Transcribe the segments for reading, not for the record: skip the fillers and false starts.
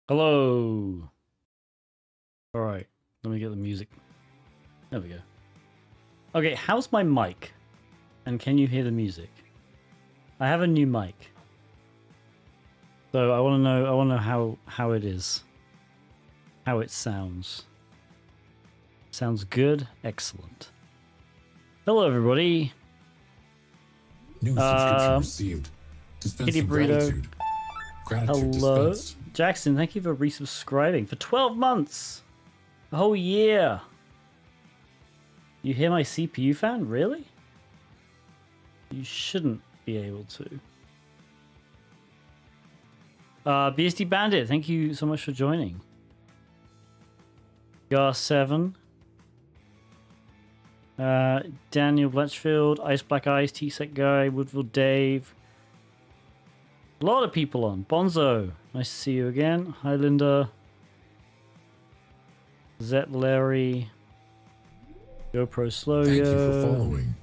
Hello. All right, let me get the music. There we go. Okay, how's my mic? And can you hear the music? I have a new mic. So I want to know how it is. How it sounds. Sounds good. Excellent. Hello everybody. New subscription received. Dispense Kitty some Burrito. gratitude. Gratitude Hello. dispensed. Jackson, thank you for resubscribing for 12 months. A whole year. You hear my CPU fan? Really? You shouldn't be able to. BSD Bandit, thank you so much for joining. Gar7. Daniel Blatchfield, Ice Black Eyes, T-Sec Guy, Woodville Dave. A lot of people on. Bonzo, nice to see you again. Hi, Linda. Zet Larry. GoPro Slow. Thank you for following.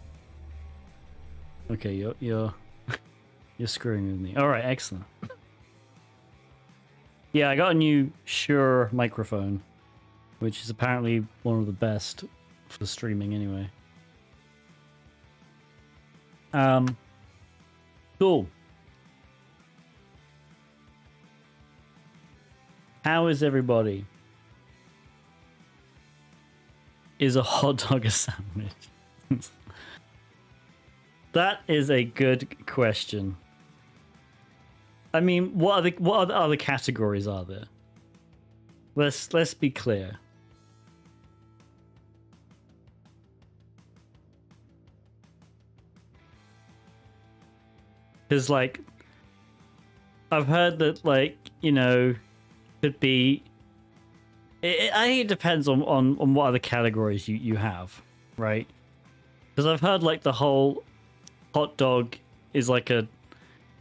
Okay, you're screwing with me. All right, excellent. Yeah, I got a new Shure microphone, which is apparently one of the best for streaming anyway. Cool. How is everybody? Is a hot dog a sandwich? That is a good question. I mean, what other categories are there? Let's be clear. Because, like, I've heard that, like, you know, could be... I think it depends on what other categories you have, right? Because I've heard, like, the whole hot dog is like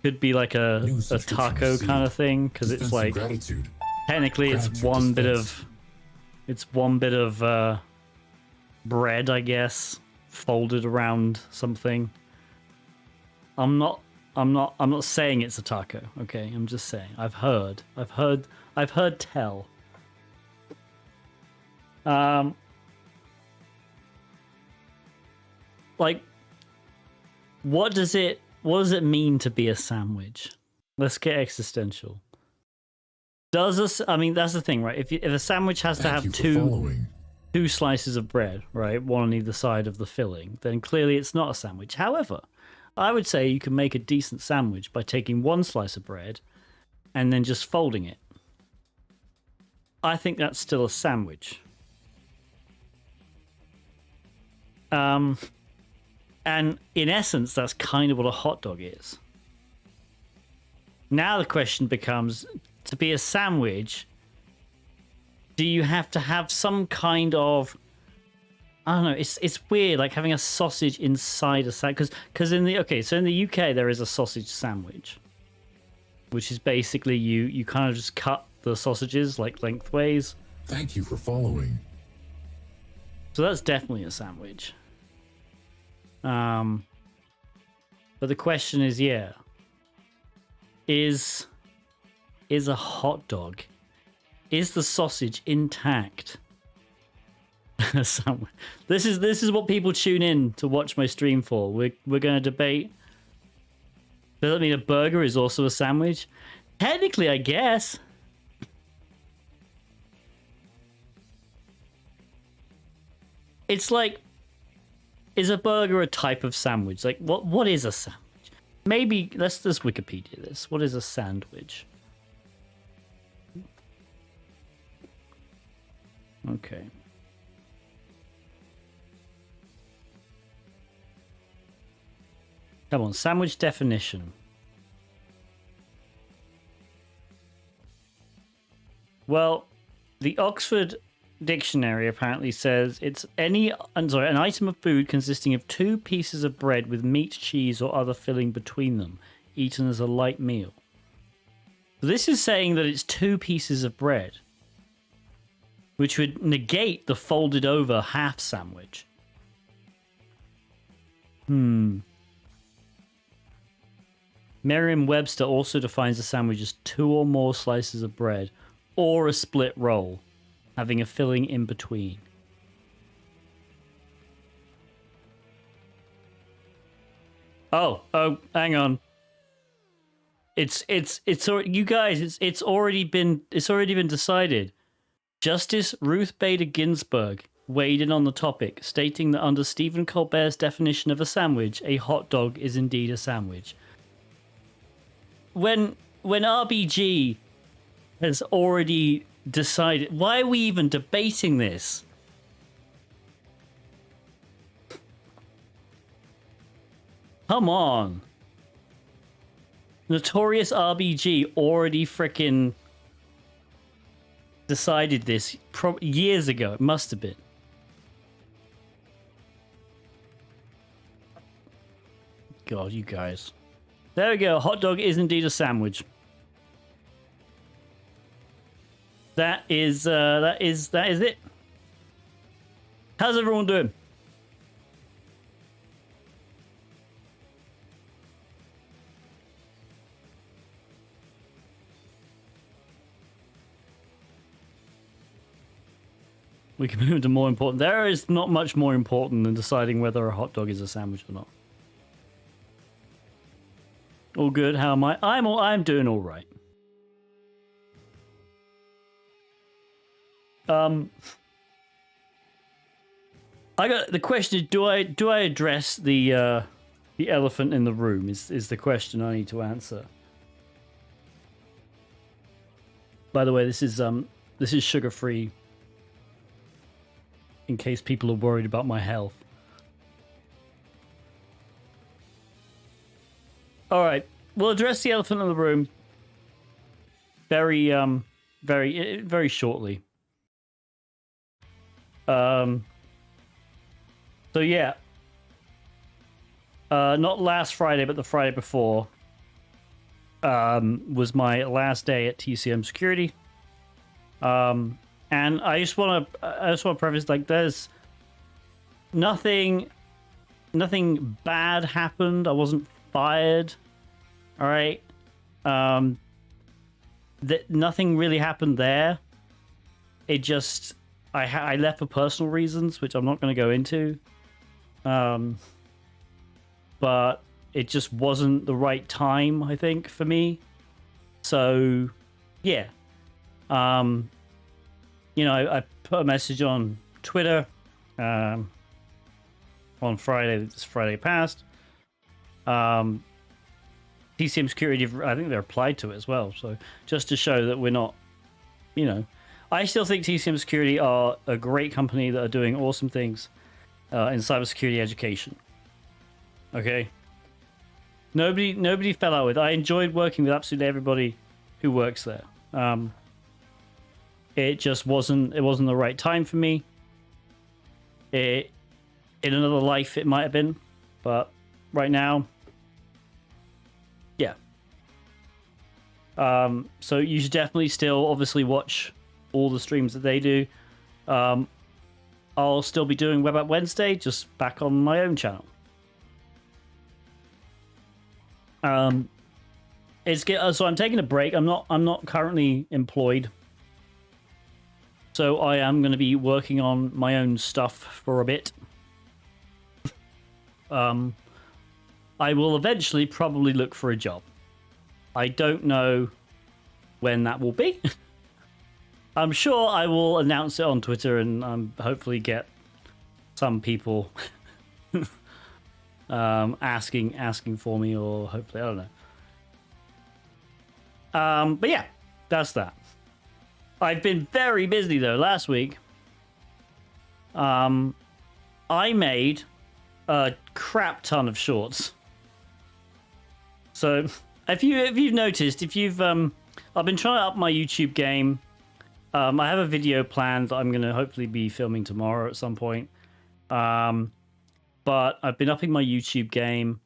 could be like a taco kind of thing, because it's like technically it's one bit of bread, I guess, folded around something. I'm not saying it's a taco, okay? I'm just saying I've heard tell. Like, what does it mean to be a sandwich? Let's get existential. I mean, that's the thing, right? If a sandwich has to have two slices of bread, right, one on either side of the filling, then clearly it's not a sandwich. However, I would say you can make a decent sandwich by taking one slice of bread and then just folding it. I think that's still a sandwich. And in essence, that's kind of what a hot dog is. Now the question becomes, to be a sandwich, do you have to have some kind of... I don't know, it's weird, like having a sausage inside a sandwich. Because in the UK, there is a sausage sandwich, which is basically you kind of just cut the sausages, like, lengthways. Thank you for following. So that's definitely a sandwich. But the question is, yeah, is a hot dog, is the sausage intact? This is what people tune in to watch my stream for. We're going to debate. Does that mean a burger is also a sandwich? Technically, I guess. It's like, is a burger a type of sandwich? Like, what is a sandwich? Maybe let's just Wikipedia this. What is a sandwich? Okay. Come on, sandwich definition. Well, the Oxford Dictionary apparently says it's an item of food consisting of two pieces of bread with meat, cheese, or other filling between them, eaten as a light meal. This is saying that it's two pieces of bread, which would negate the folded over half sandwich. Merriam-Webster also defines a sandwich as two or more slices of bread or a split roll, having a filling in between. Oh, hang on. It's you guys. It's already been decided. Justice Ruth Bader Ginsburg weighed in on the topic, stating that under Stephen Colbert's definition of a sandwich, a hot dog is indeed a sandwich. When RBG has already decided, why are we even debating this? Come on. Notorious RBG already freaking decided this years ago. It must have been. God, you guys. There we go. Hot dog is indeed a sandwich. That is it. How's everyone doing? We can move to more important. There is not much more important than deciding whether a hot dog is a sandwich or not. All good. How am I? I'm doing all right. I got the question. Do I address the elephant in the room? Is the question I need to answer. By the way, this is sugar free. In case people are worried about my health. All right, we'll address the elephant in the room very shortly. So yeah, not last Friday, but the Friday before was my last day at TCM Security. And I just want to preface, like, there's nothing bad happened. I wasn't fired. All right. Nothing really happened there. It just, I left for personal reasons, which I'm not going to go into. But it just wasn't the right time, I think, for me. So, yeah. You know, I put a message on Twitter on Friday, this Friday past. TCM Security, I think they replied to it as well. So just to show that we're not, you know, I still think TCM Security are a great company that are doing awesome things in cybersecurity education. Okay? Nobody fell out with. I enjoyed working with absolutely everybody who works there. It just wasn't the right time for me. In another life it might have been, but right now, yeah. So you should definitely still obviously watch all the streams that they do. I'll still be doing Web App Wednesday, just back on my own channel. So I'm taking a break. I'm not currently employed. So I am going to be working on my own stuff for a bit. I will eventually probably look for a job. I don't know when that will be. I'm sure I will announce it on Twitter and hopefully get some people asking for me, or hopefully, I don't know. But yeah, that's that. I've been very busy though. Last week, I made a crap ton of shorts. So if you've noticed, I've been trying to up my YouTube game. I have a video planned that I'm going to hopefully be filming tomorrow at some point. But I've been upping my YouTube game.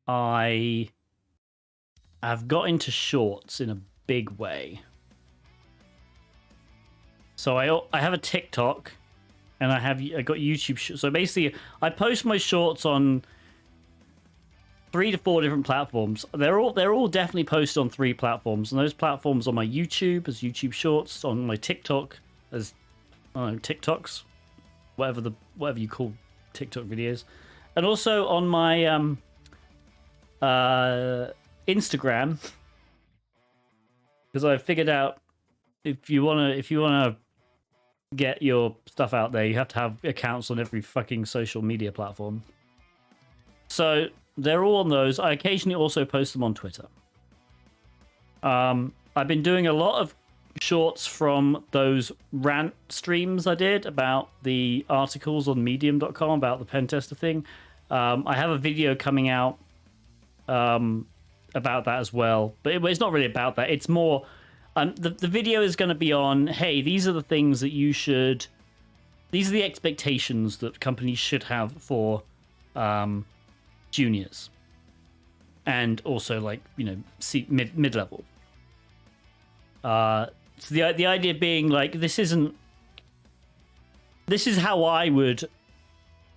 I have got into shorts in a big way. So I have a TikTok, and I got YouTube. So basically, I post my shorts on 3 to 4 different platforms. They're all definitely posted on 3 platforms, and those platforms on my YouTube as YouTube Shorts, on my TikTok as TikToks, whatever you call TikTok videos, and also on my Instagram, because I figured out if you wanna get your stuff out there, you have to have accounts on every fucking social media platform. So they're all on those. I occasionally also post them on Twitter. I've been doing a lot of shorts from those rant streams I did about the articles on medium.com about the pen tester thing. I have a video coming out about that as well, but it's not really about that. It's more the video is going to be on, hey, these are the things that these are the expectations that companies should have for juniors, and also like, you know, mid-level. So the idea being like, this is how I would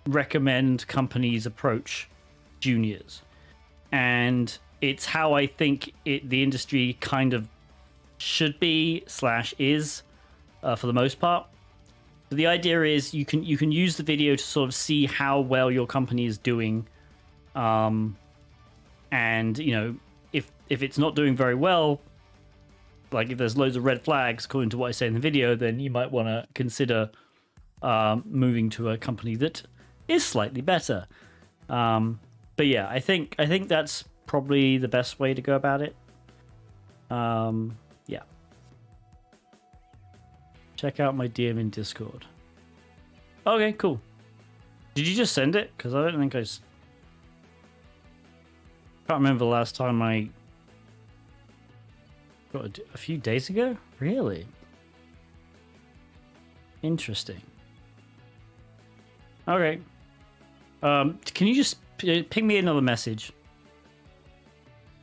recommend companies approach juniors, and it's how I think the industry kind of should be / is for the most part. So the idea is you can use the video to sort of see how well your company is doing, and you know, if it's not doing very well, like if there's loads of red flags according to what I say in the video, then you might want to consider moving to a company that is slightly better. But yeah, I think that's probably the best way to go about it. Yeah. Check out my DM in Discord. Okay, cool. Did you just send it? Because I don't think can't remember the last time I got a few days ago. Really? Interesting. Okay. Can you just ping me another message?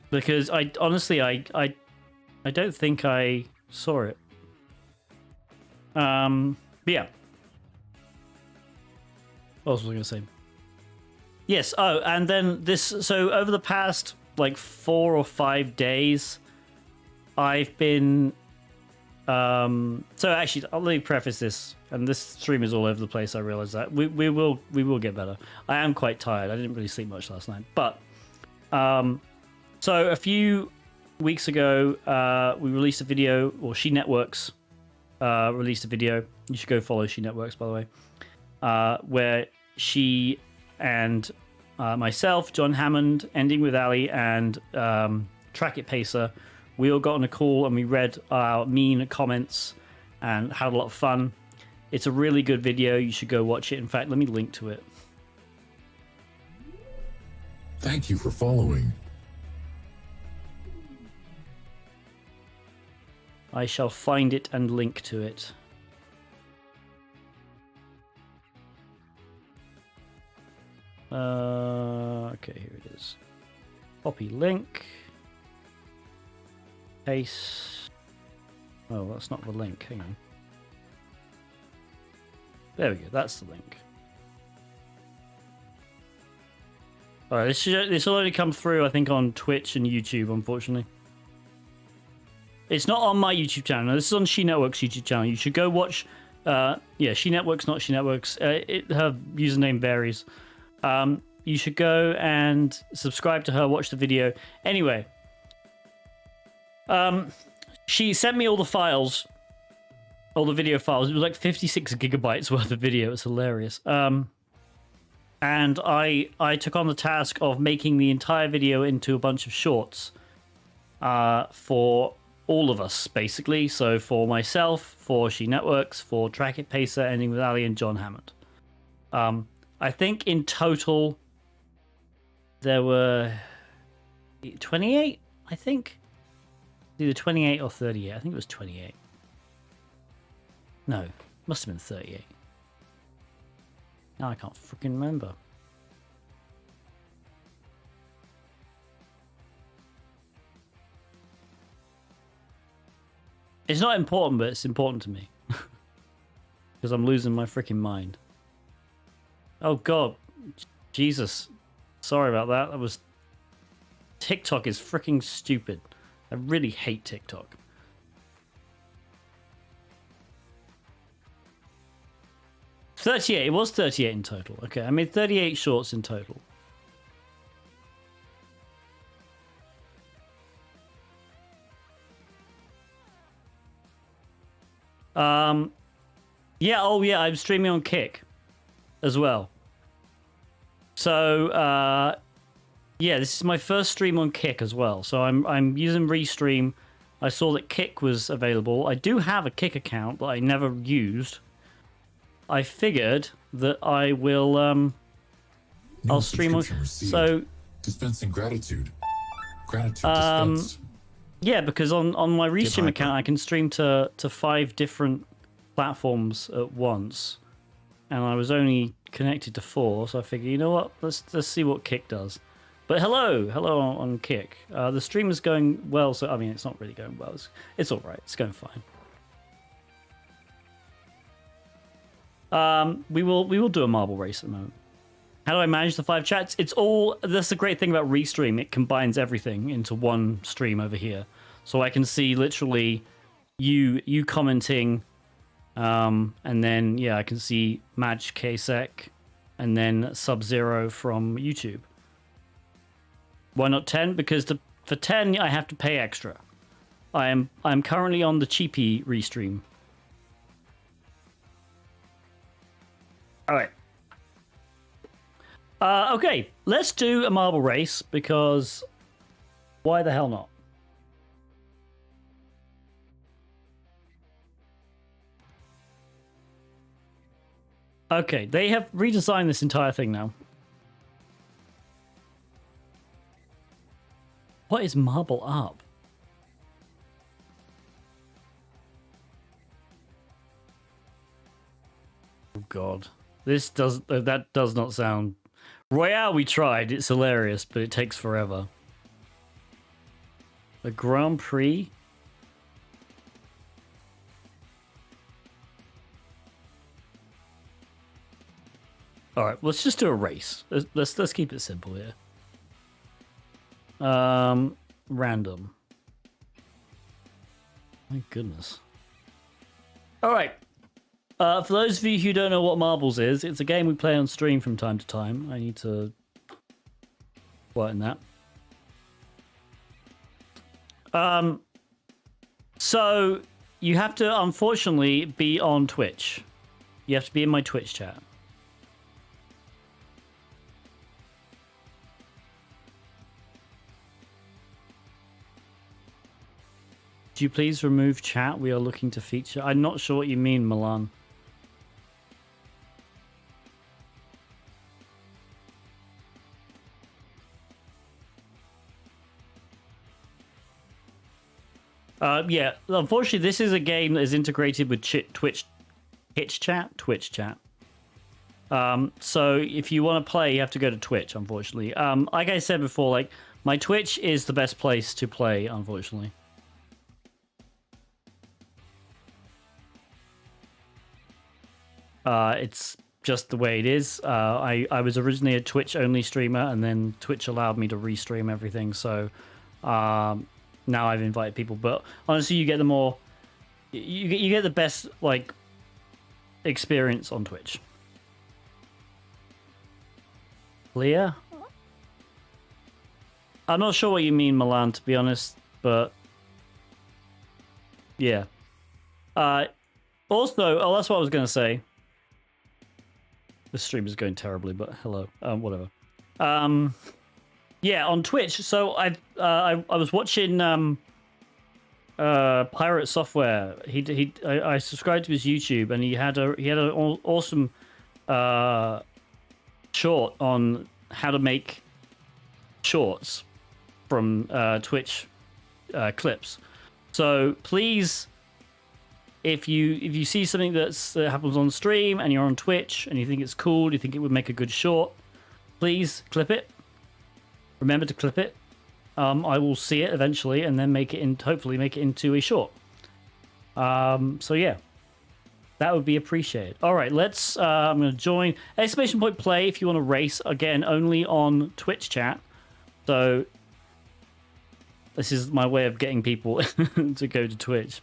Because I honestly don't think I saw it. But yeah. What else was I going to say? Yes. Oh, and then this. So over the past like 4 or 5 days, I've been. So actually, let me preface this. And this stream is all over the place. I realize that we will get better. I am quite tired. I didn't really sleep much last night. But so a few weeks ago, we released a video, or She Networks released a video. You should go follow She Networks, by the way, where she and myself, John Hammond, Ending with Ali, and Track It Pacer, we all got on a call and we read our mean comments and had a lot of fun. It's a really good video. You should go watch it. In fact, let me link to it. Thank you for following. I shall find it and link to it. Okay, here it is. Copy link. Paste. Oh, that's not the link. Hang on. There we go. That's the link. All right, this will only come through, I think, on Twitch and YouTube, unfortunately. It's not on my YouTube channel. No, this is on She Networks' YouTube channel. You should go watch. Yeah, She Networks, not She Networks. Her username varies. You should go and subscribe to her. Watch the video. Anyway, she sent me all the files, all the video files. It was like 56 gigabytes worth of video. It's hilarious. And I took on the task of making the entire video into a bunch of shorts for all of us, basically. So for myself, for She Networks, for Track It Pacer, Ending with Ali, and John Hammond. I think in total there were 28, I think. Either 28 or 38. I think it was 28. No, must have been 38. Now I can't freaking remember. It's not important, but it's important to me. Because I'm losing my freaking mind. Oh, God. Jesus. Sorry about that. That was TikTok is freaking stupid. I really hate TikTok. $38. It was 38 in total. Okay, I made 38 shorts in total. Yeah, oh yeah, I'm streaming on Kick as well. So yeah, this is my first stream on Kick as well. So I'm using Restream. I saw that Kick was available. I do have a Kick account that I never used. I figured that I will I'll stream on so dispensing gratitude. Gratitude dispensed. Yeah, because on my Restream account I can stream to 5 different platforms at once. And I was only connected to 4, so I figured, you know what, let's see what Kick does. But hello on Kick. The stream is going well, so I mean it's not really going well. It's all right. It's going fine. We will do a marble race at the moment. How do I manage the 5 chats? It's all. That's the great thing about Restream. It combines everything into one stream over here, so I can see literally you commenting, and then yeah, I can see Match Ksec, and then Sub-Zero from YouTube. Why not 10? Because for 10 I have to pay extra. I'm currently on the cheapy Restream. All right. Okay, let's do a marble race because why the hell not? Okay, they have redesigned this entire thing now. What is marble up? Oh God, that does not sound. Royale we tried, it's hilarious, but it takes forever. A Grand Prix? Alright, let's just do a race. Let's keep it simple here. Random. My goodness. Alright. For those of you who don't know what marbles is, it's a game we play on stream from time to time. I need to widen that. So you have to unfortunately be on Twitch. You have to be in my Twitch chat. Do you please remove chat? We are looking to feature. I'm not sure what you mean, Milan. Yeah, unfortunately, this is a game that is integrated with Twitch chat. So if you want to play, you have to go to Twitch, unfortunately. Like I said before, like my Twitch is the best place to play, unfortunately. It's just the way it is. I was originally a Twitch-only streamer, and then Twitch allowed me to restream everything, so now I've invited people. But honestly, you get the more... You get the best, like, experience on Twitch. Clear? I'm not sure what you mean, Milan, to be honest, but... Yeah. Also, oh, that's what I was going to say. This stream is going terribly, but hello. Whatever. Yeah, on Twitch. So I was watching Pirate Software. I subscribed to his YouTube, and he had an awesome short on how to make shorts from Twitch clips. So please, if you see something that happens on stream and you're on Twitch and you think it's cool, you think it would make a good short, please clip it. Remember to clip it. I will see it eventually and then hopefully make it into a short. So yeah, that would be appreciated. All right, let's. I'm going to join !play if you want to race. Again, only on Twitch chat. So This is my way of getting people to go to Twitch.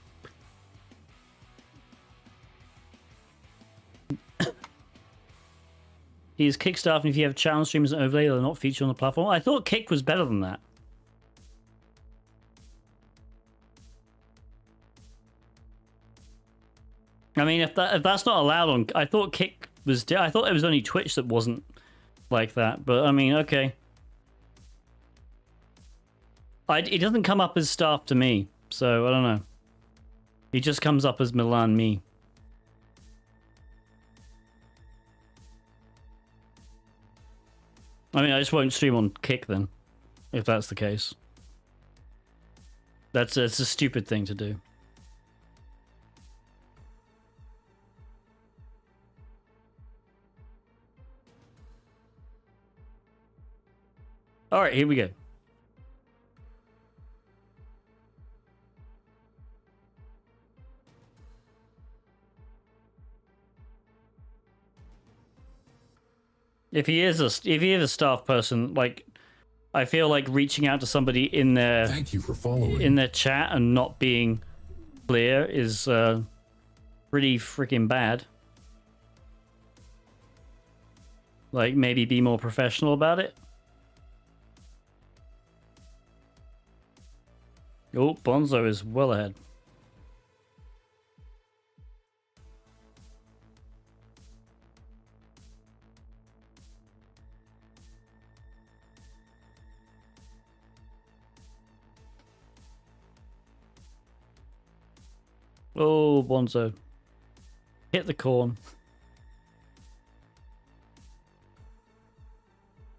He is Kick staff, and if you have challenge streamers and overlay, they'll not feature on the platform. I thought Kick was better than that. I mean, if that's not allowed on, I thought Kick was. I thought it was only Twitch that wasn't like that. But I mean, okay. It doesn't come up as staff to me, so I don't know. It just comes up as Milan me. I mean, I just won't stream on Kick then, if that's the case. It's a stupid thing to do. All right, here we go. If he is a staff person, like, I feel like reaching out to somebody in their Thank you for following. in their chat and not being clear is pretty freaking bad. Like, maybe be more professional about it. Oh, Bonzo is well ahead. Oh, Bonzo. Hit the corn.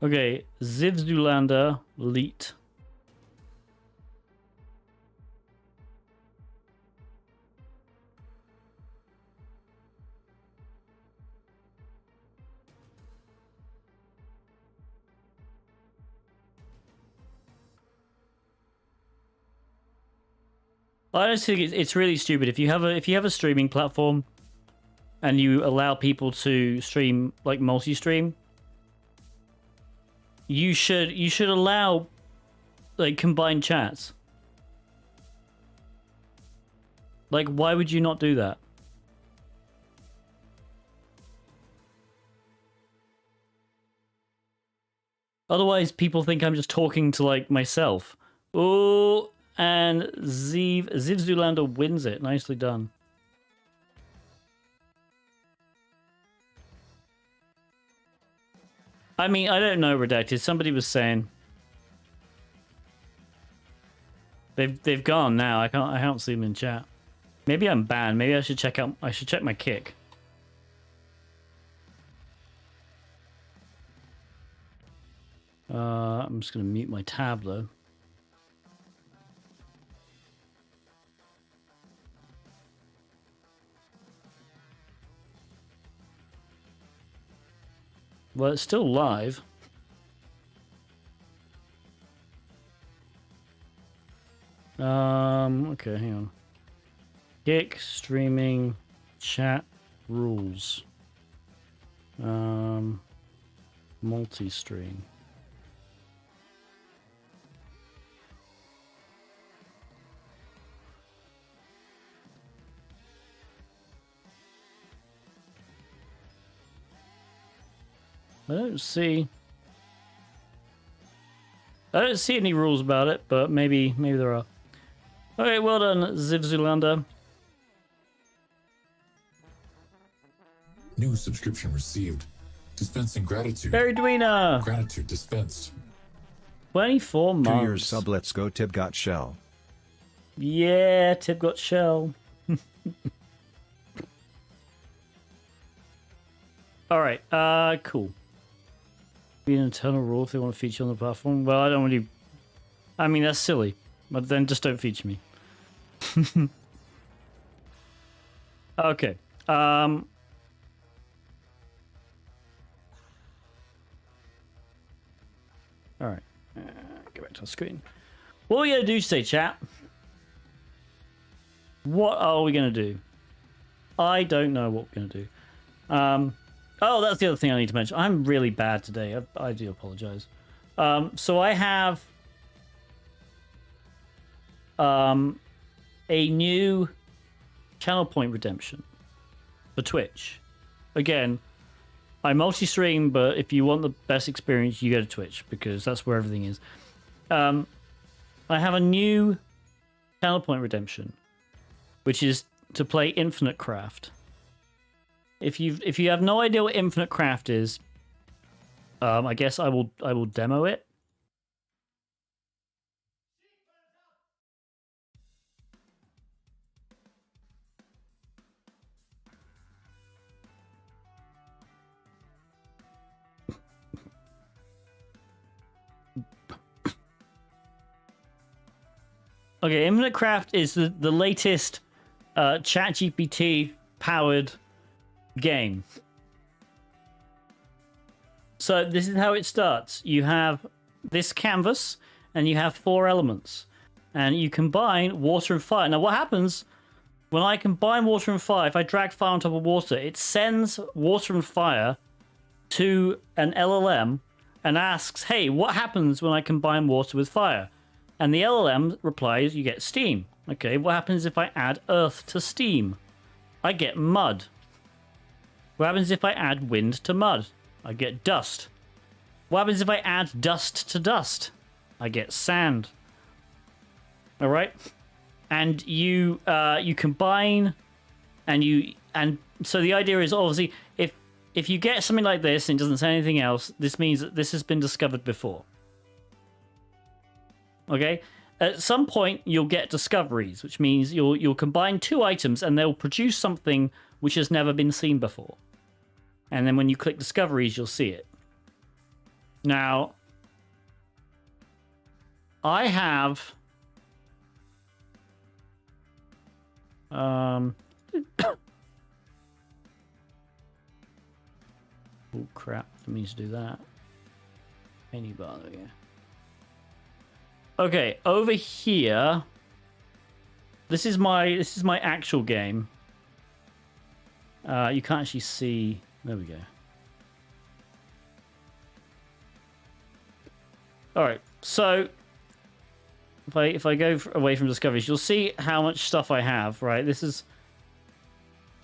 Okay, Ziv Zulander, Leet. I just think it's really stupid. If you have a streaming platform and you allow people to stream like multi-stream, you should allow like combined chats. Like, why would you not do that? Otherwise, people think I'm just talking to like myself. Oh. And Ziv Zulander wins it. Nicely done. I mean, I don't know, Redacted. Somebody was saying they've gone now. I can't see them in chat. Maybe I'm banned. Maybe I should check my Kick. I'm just gonna mute my tab though. Well, it's still live. Okay, hang on. Kick streaming chat rules. Multi-stream. I don't see any rules about it, but maybe there are. Okay, well done, Ziv Zulander. New subscription received. Dispensing gratitude. Barry Dweena. Gratitude dispensed. 24 months. 2 years sub. Let's go. Tib got shell. Yeah, Tib got shell. All right. Cool. Be an internal rule if they want to feature on the platform. Well, I don't really. I mean, that's silly. But then just don't feature me. Okay. All right. Go back to the screen. What are we going to do today, chat? What are we going to do? I don't know what we're going to do. Oh, that's the other thing I need to mention. I'm really bad today. I do apologize. So I have a new channel point redemption for Twitch. Again, I multi-stream, but if you want the best experience, you go to Twitch because that's where everything is. I have a new channel point redemption, which is to play Infinite Craft. If you have no idea what Infinite Craft is, I guess I will demo it. Okay, Infinite Craft is the latest ChatGPT powered game. So this is how it starts. You have this canvas and you have 4 elements and you combine water and fire. Now what happens when I combine water and fire, if I drag fire on top of water, it sends water and fire to an LLM and asks, hey, what happens when I combine water with fire? And the LLM replies, you get steam. Okay, what happens if I add earth to steam? I get mud. What happens if I add wind to mud? I get dust. What happens if I add dust to dust? I get sand. All right, and you combine, and so the idea is obviously if you get something like this and it doesn't say anything else, this means that this has been discovered before. Okay, at some point you'll get discoveries, which means you'll combine 2 items and they'll produce something which has never been seen before. And then when you click discoveries, you'll see it. Now, I have oh crap, I mean to do that. Any bar there, yeah. Okay, over here, this is my actual game. You can't actually see. There we go. All right, so if I go away from discoveries, you'll see how much stuff I have. Right,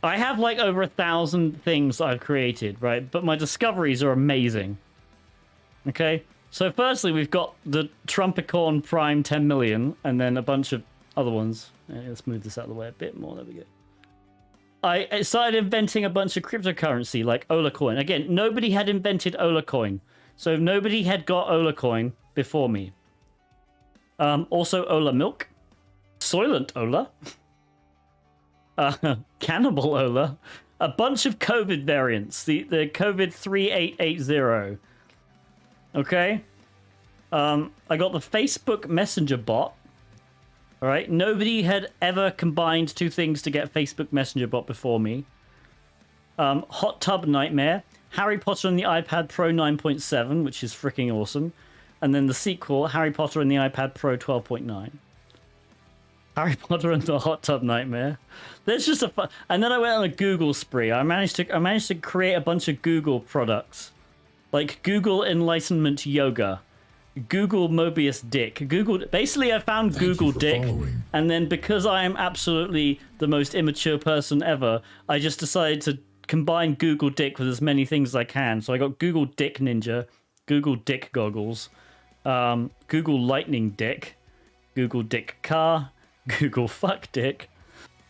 I have like over 1,000 things I've created. Right, but my discoveries are amazing. Okay. So firstly, we've got the Trumpicorn Prime 10 million, and then a bunch of other ones. Let's move this out of the way a bit more. There we go. I started inventing a bunch of cryptocurrency, like Ola Coin. Again, nobody had invented Ola Coin. So nobody had got Ola Coin before me. Also Ola Milk. Soylent Ola. Cannibal Ola. A bunch of COVID variants. The COVID 3880. Okay, I got the Facebook Messenger bot. All right, nobody had ever combined 2 things to get Facebook Messenger bot before me. Hot Tub Nightmare, Harry Potter and the iPad Pro 9.7, which is freaking awesome, and then the sequel, Harry Potter and the iPad Pro 12.9. Harry Potter and the Hot Tub Nightmare. There's just a fun. And then I went on a Google spree. I managed to create a bunch of Google products. Like Google Enlightenment Yoga, Google Mobius Dick, Google. Basically, I found Google Dick, and then because I am absolutely the most immature person ever, I just decided to combine Google Dick with as many things as I can. So I got Google Dick Ninja, Google Dick Goggles, Google Lightning Dick, Google Dick Car, Google Fuck Dick,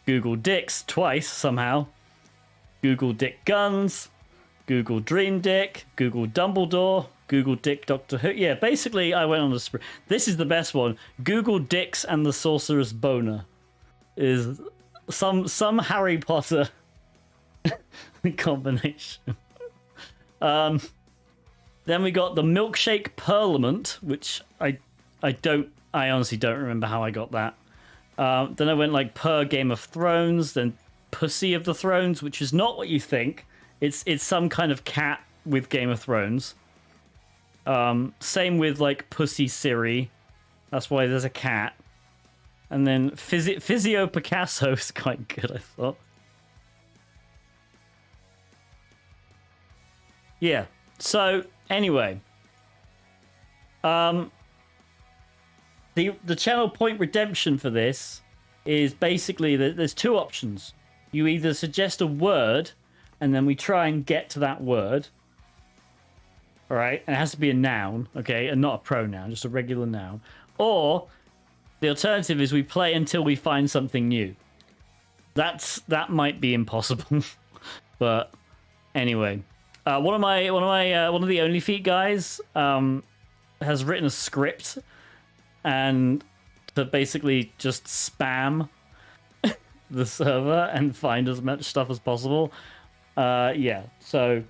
Google Dicks twice somehow, Google Dick Guns, Google Dream Dick, Google Dumbledore, Google Dick Doctor Who. Yeah, basically I went on a spree. This is the best one. Google Dicks and the Sorcerer's Boner is some Harry Potter combination. Then we got the Milkshake Parliament, which I honestly don't remember how I got that. Then I went like per Game of Thrones, then Pussy of the Thrones, which is not what you think. It's some kind of cat with Game of Thrones. Same with like Pussy Siri. That's why there's a cat. And then Physio Picasso is quite good, I thought. Yeah. So anyway, the channel point redemption for this is basically that there's two options. You either suggest a word, and then we try and get to that word. All right, and it has to be a noun, okay, and not a pronoun, just a regular noun. Or the alternative is we play until we find something new. That might be impossible, but anyway, one of the Only Feet guys has written a script and to basically just spam the server and find as much stuff as possible. Yeah, so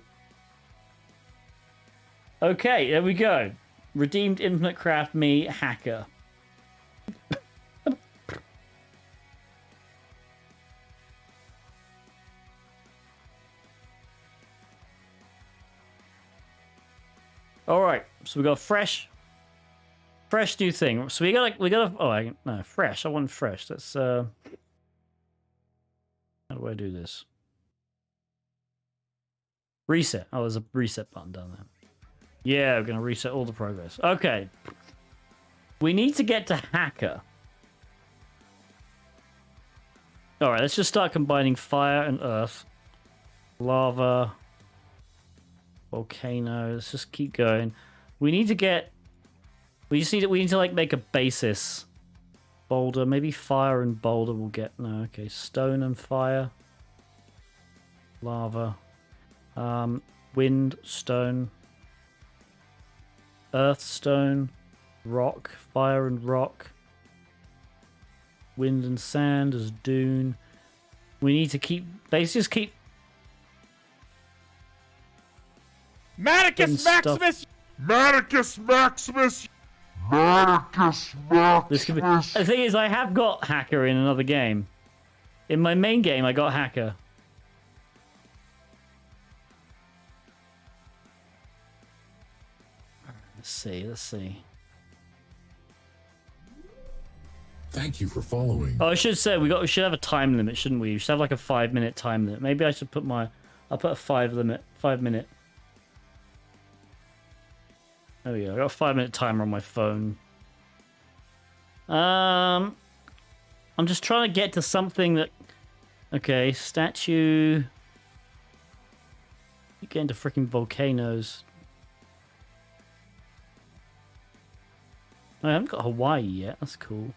okay, there we go. Redeemed Infinite Craft Me Hacker. All right, so we got fresh new thing. So we gotta. Oh, no, fresh. I want fresh. Let's. How do I do this? Reset. Oh, there's a reset button down there. Yeah, we're gonna reset all the progress. Okay. We need to get to hacker. All right, let's just start combining fire and earth, lava. Volcano. Let's just keep going. We need to get. We need to like make a basis. Boulder, maybe fire and boulder will get. No, okay. Stone and fire. Lava. Wind, stone. Earth, stone. Rock, fire and rock. Wind and sand as dune. We need to keep. Basically, just keep. Maticus Maximus! Maticus Maximus! Maticus Maximus! This could be... The thing is, I have got hacker in another game. In my main game, I got hacker. Let's see. Thank you for following. Oh, I should say we should have a time limit, shouldn't we? We should have like a 5-minute time limit. Maybe I should put I'll put a 5 minute. There we go. I got a 5-minute timer on my phone. I'm just trying to get to something that. Okay, statue. You get into freaking volcanoes. I haven't got Hawaii yet. That's cool.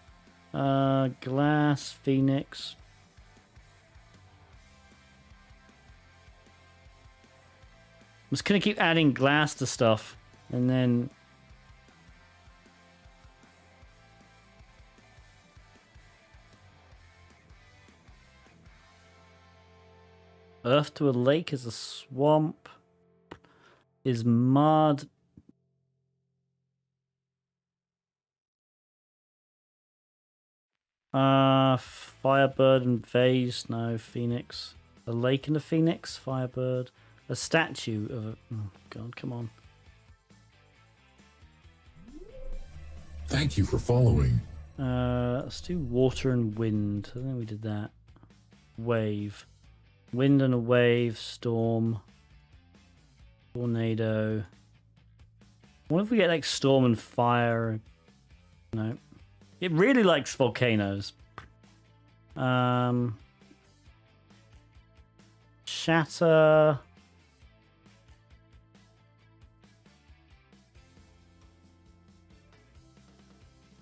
Glass, Phoenix. I'm just gonna keep adding glass to stuff, and then. Earth to a lake is a swamp. Is mud. Firebird and vase. No, Phoenix. A lake and a Phoenix. Firebird. A statue of a. Oh, God, come on. Thank you for following. Let's do water and wind. I think we did that. Wave. Wind and a wave. Storm. Tornado. What if we get like storm and fire? No. It really likes volcanoes. Shatter.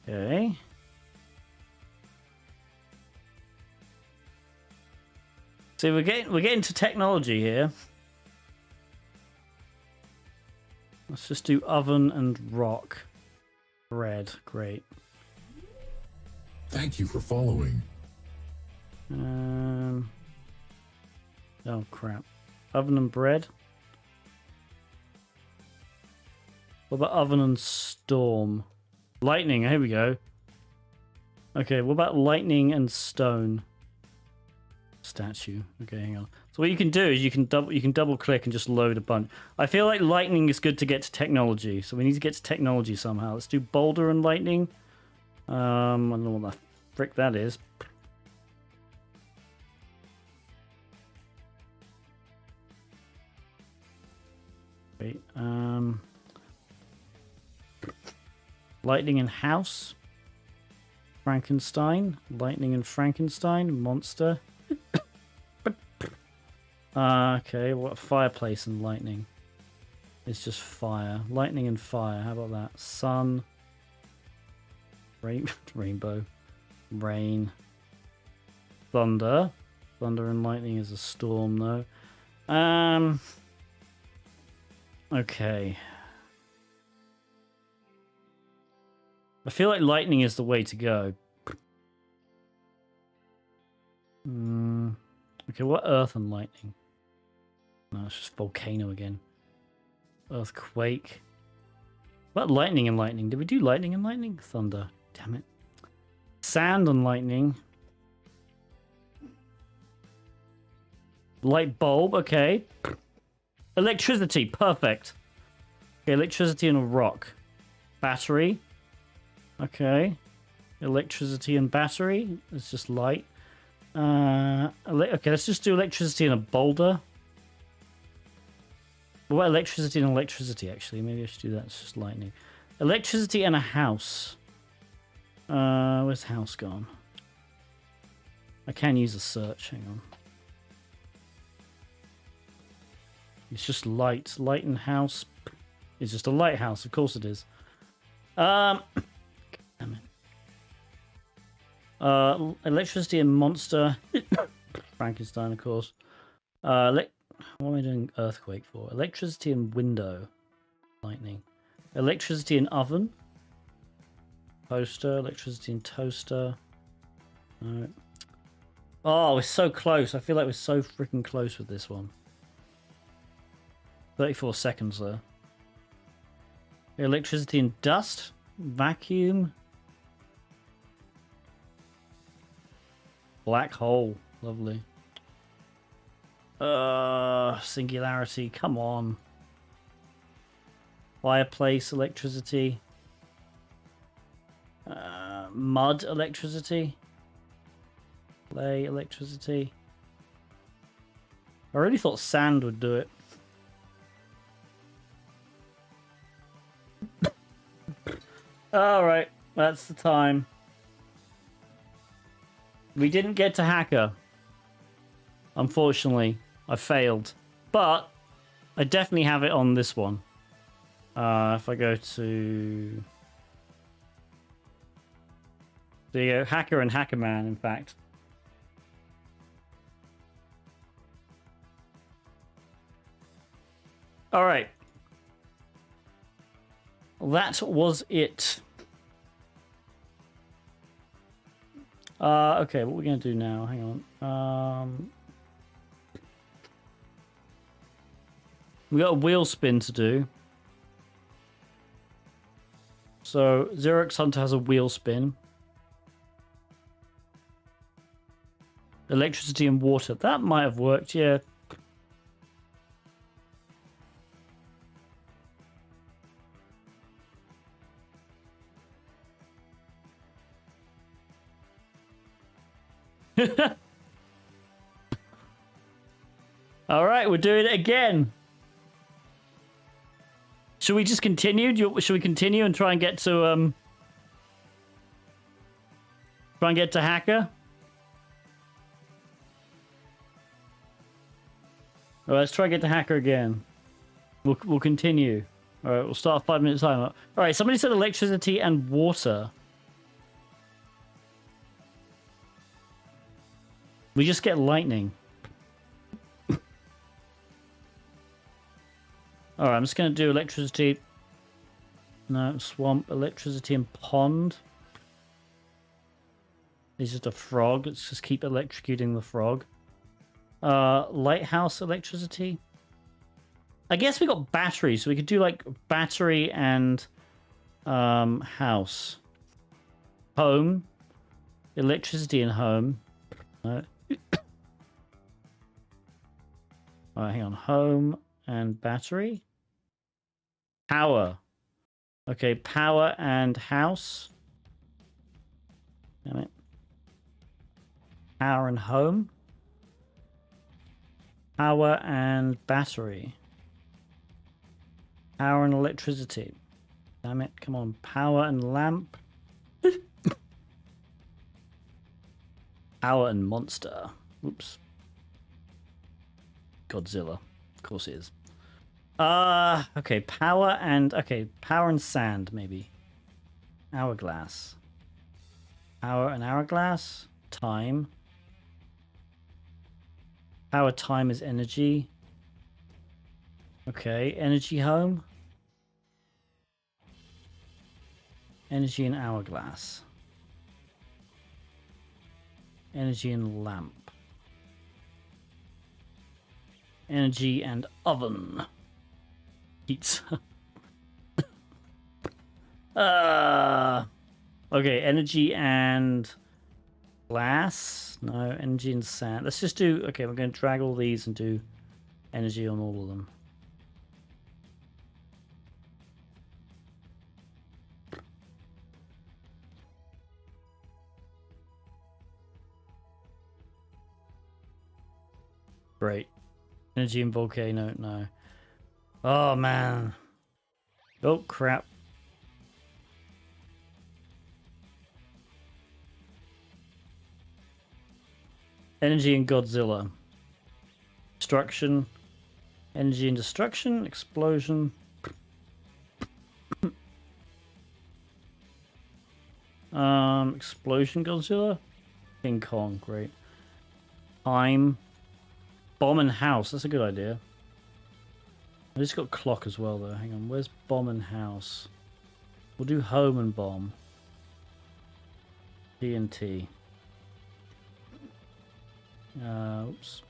Okay. See, we're getting to technology here. Let's just do oven and rock. Bread, great. Thank you for following. Oh crap. Oven and bread. What about oven and storm? Lightning, here we go. Okay, what about lightning and stone? Statue. Okay, hang on. So what you can do is you can double click and just load a bunch. I feel like lightning is good to get to technology, so we need to get to technology somehow. Let's do boulder and lightning. I don't know what the frick that is. Wait, lightning and house. Frankenstein. Lightning and Frankenstein. Monster. Okay, what fireplace and lightning? It's just fire. Lightning and fire. How about that? Sun. Rainbow. Rain. Thunder. Thunder and lightning is a storm, though. Okay. I feel like lightning is the way to go. Okay, what earth and lightning? No, it's just volcano again. Earthquake. What lightning and lightning? Did we do lightning and lightning? Thunder. Damn it. Sand and lightning. Light bulb, okay. Electricity, perfect. Okay, electricity and a rock. Battery. Okay. Electricity and battery. It's just light. Okay, let's just do electricity and a boulder. What electricity and electricity, actually? Maybe I should do that. It's just lightning. Electricity and a house. Where's house gone? I can use a search. Hang on. It's just light. Light and house. It's just a lighthouse. Of course it is. Damn it. Electricity and monster. Frankenstein, of course. What am I doing earthquake for? Electricity and window. Lightning. Electricity and oven. Toaster. Electricity and toaster. Alright. Oh, we're so close. I feel like we're so freaking close with this one. 34 seconds there. Electricity and dust. Vacuum. Black hole. Lovely. Singularity. Come on. Fireplace. Electricity. Mud. Electricity. Clay. Electricity. I really thought sand would do it. Alright. That's the time. We didn't get to hacker. Unfortunately, I failed. But I definitely have it on this one. If I go to... There you go. Hacker and Hackerman, in fact. Alright. That was it. Okay, what we're going to do now, hang on. We got a wheel spin to do. So, Xerox Hunter has a wheel spin. Electricity and water. That might have worked, yeah. All right, we're doing it again. Should we just continue? Should we continue and try and get to hacker? All right, let's try and get to hacker again. We'll continue. All right, we'll start 5 minutes time. All right, somebody said electricity and water. We just get lightning. Alright, I'm just going to do electricity. No, swamp, electricity and pond. It's just a frog. Let's just keep electrocuting the frog. Lighthouse electricity. I guess we got batteries, so we could do like battery and house. Home. Electricity and home. No. Alright, hang on. Home and battery. Power. Okay, power and house. Damn it. Power and home. Power and battery. Power and electricity. Damn it, come on. Power and lamp. Power and monster. Oops. Godzilla. Of course it is. Okay, power and sand maybe. Hourglass. Power and hourglass. Time. Power time is energy. Okay, energy home. Energy and hourglass. Energy and lamp. Energy and oven. Pizza. Okay, energy and glass. No, energy and sand. Let's just do. Okay, we're going to drag all these and do energy on all of them. Great. Energy and volcano. No. Oh man. Oh crap. Energy and Godzilla. Destruction. Energy and destruction. Explosion. Explosion Godzilla. King Kong. Great. Time. Bomb and house. That's a good idea. I just got clock as well though. Hang on. Where's bomb and house? We'll do home and bomb. TNT. Oops.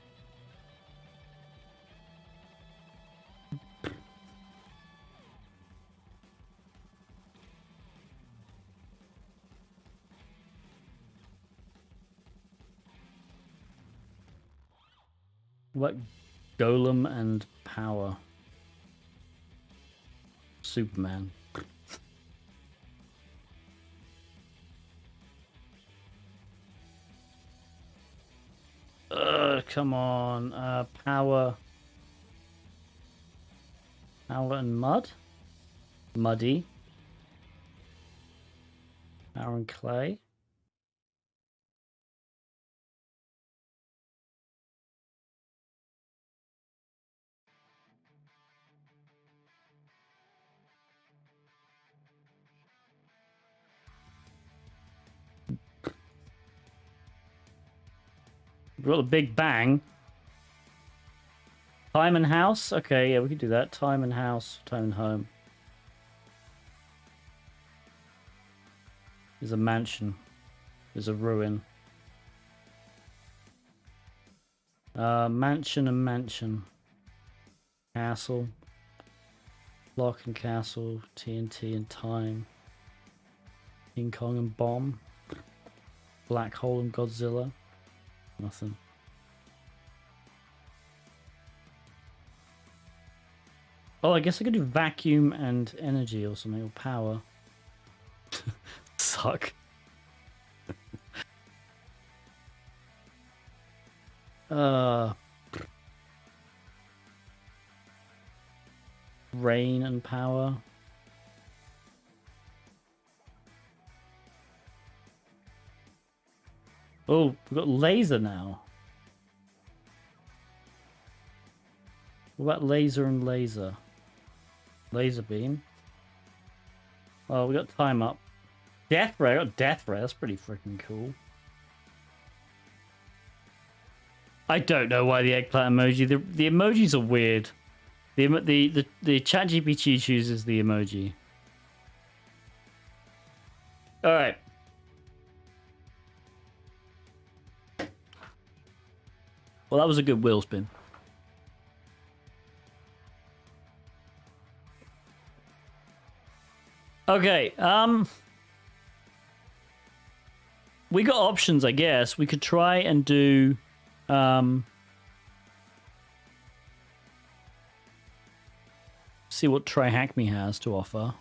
What? Golem and power. Superman. Come on. Power. Power and mud? Muddy. Power and clay. We've got the Big Bang. Time and house? Okay, yeah, we could do that. Time and house, time and home. There's a mansion. There's a ruin. Mansion and mansion. Castle. Lock and castle. TNT and time. King Kong and bomb. Black hole and Godzilla. Nothing. Oh, I guess I could do vacuum and energy or something, or power. Suck. Rain and power. Oh, we've got laser now. What about laser and laser? Laser beam. Oh, we got time up. Death ray. I got death ray. That's pretty freaking cool. I don't know why the eggplant emoji. The emojis are weird. The ChatGPT chooses the emoji. All right. Well, that was a good wheel spin. Okay, we got options, I guess. We could try and do see what Try Hack Me has to offer. I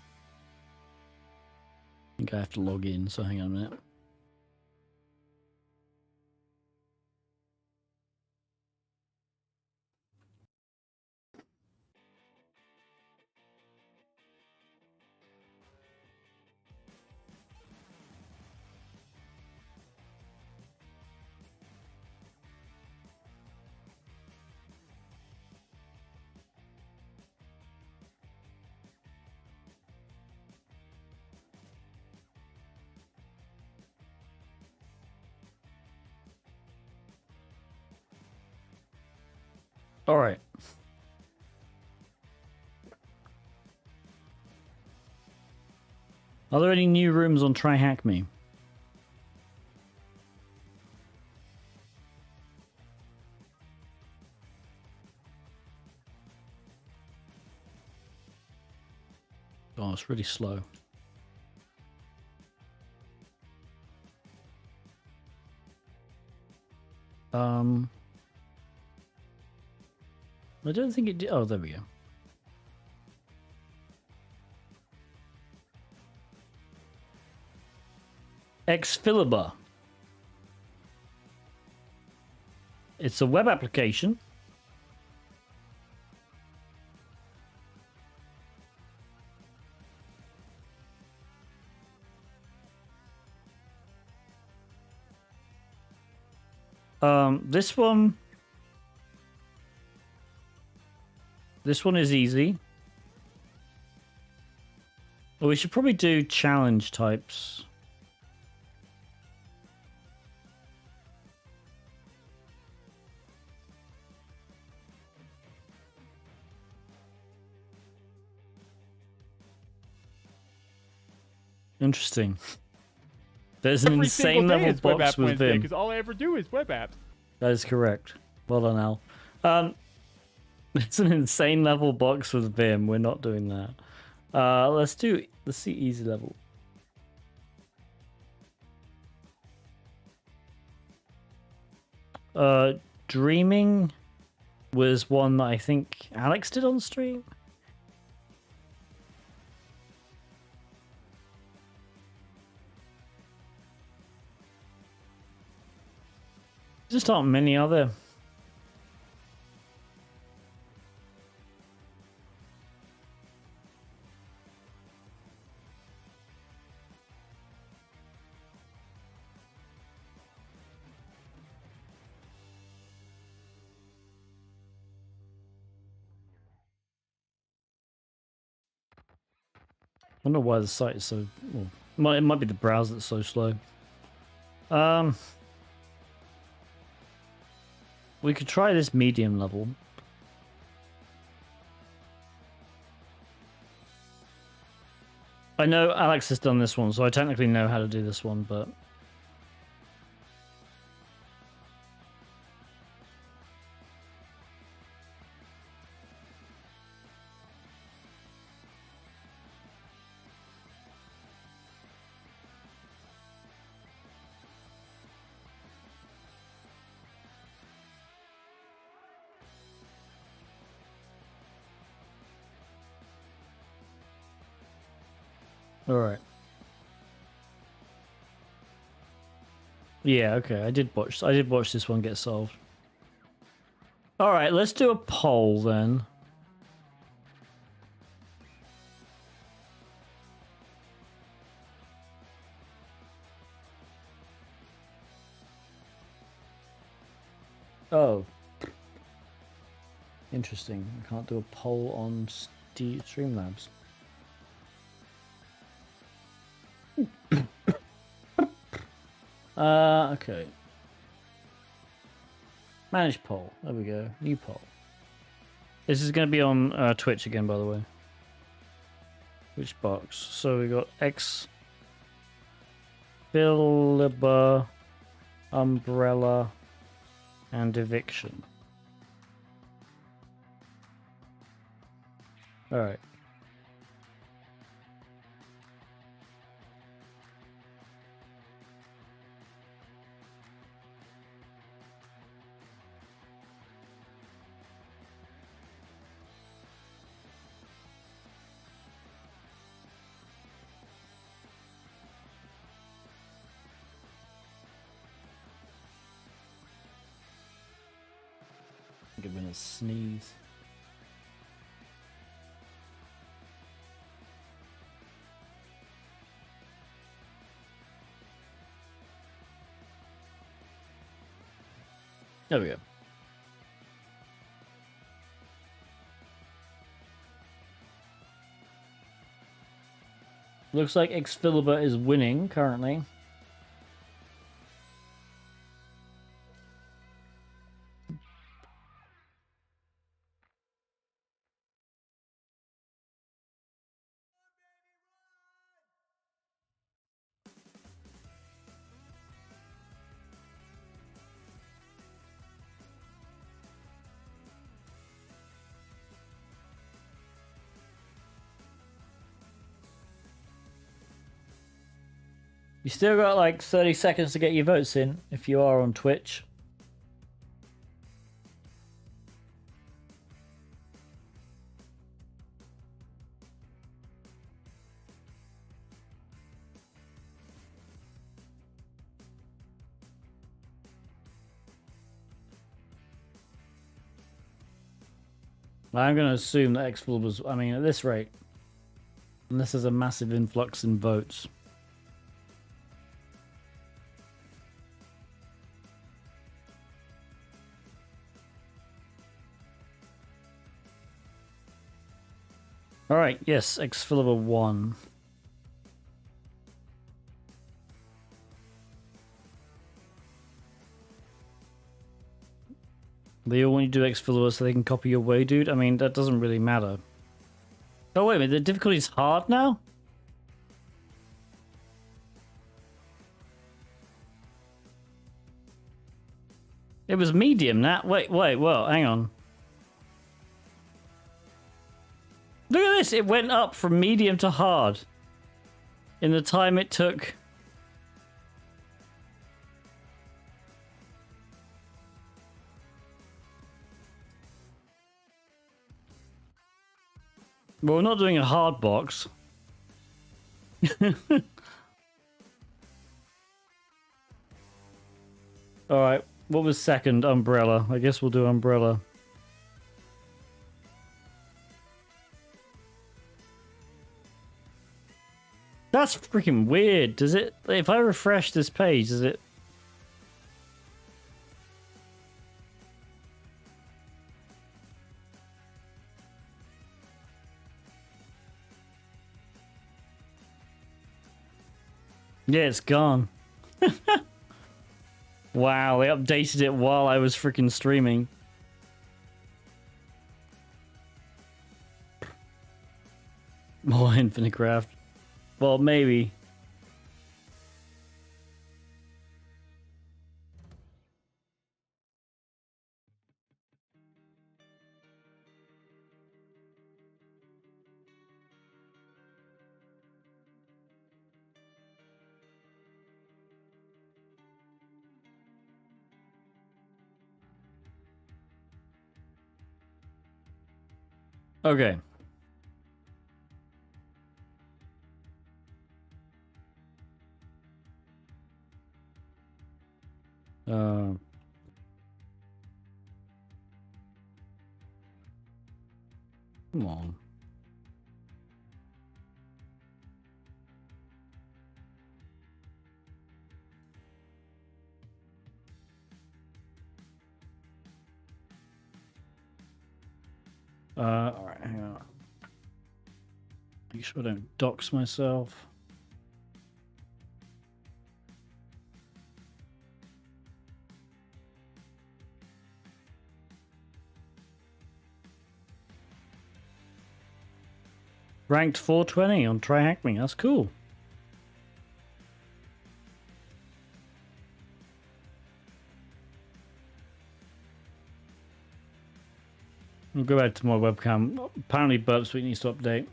think I have to log in, so hang on a minute. All right. Are there any new rooms on Try Hack Me? Oh, it's really slow. I don't think it did. Oh, there we go. Xfiliber. It's a web application. This one is easy. Well, we should probably do challenge types. Interesting. There's an insane level box with Vim. Because all I ever do is web apps. That is correct. Well done, Al. It's an insane level box with Vim. We're not doing that. Let's see easy level. Dreaming was one that I think Alex did on stream. Just aren't many other. I don't know why the site is so. Well, it might be the browser that's so slow. We could try this medium level. I know Alex has done this one, so I technically know how to do this one, but... All right. Yeah, okay. I did watch this one get solved. All right, let's do a poll then. Oh. Interesting. I can't do a poll on Streamlabs. Okay. Manage poll. There we go. New poll. This is going to be on Twitch again, by the way. Which box? So we got Xfiliber, Umbrella, and Eviction. All right. Give me a sneeze. There we go. Looks like Xfiliber is winning currently. You still got like 30 seconds to get your votes in if you are on Twitch. I'm going to assume that Exfil was, I mean, at this rate, unless there's a massive influx in votes. Alright, yes, Excalibur won. They all want you to do Excalibur so they can copy your way, dude. I mean, that doesn't really matter. Oh, wait a minute, the difficulty's hard now? It was medium, Nat. Wait, well, hang on. Look at this, it went up from medium to hard in the time it took. Well, we're not doing a hard box. Alright, what was second? Umbrella. I guess we'll do Umbrella. That's freaking weird. Does it... If I refresh this page, does it... Yeah, it's gone. Wow, they updated it while I was freaking streaming. More Infinite Craft. Well, maybe. Okay. Come on. Alright, hang on. Make sure I don't dox myself. Ranked 420 on Try Hack Me. That's cool. I'll go back to my webcam. Apparently Burp Suite needs to update.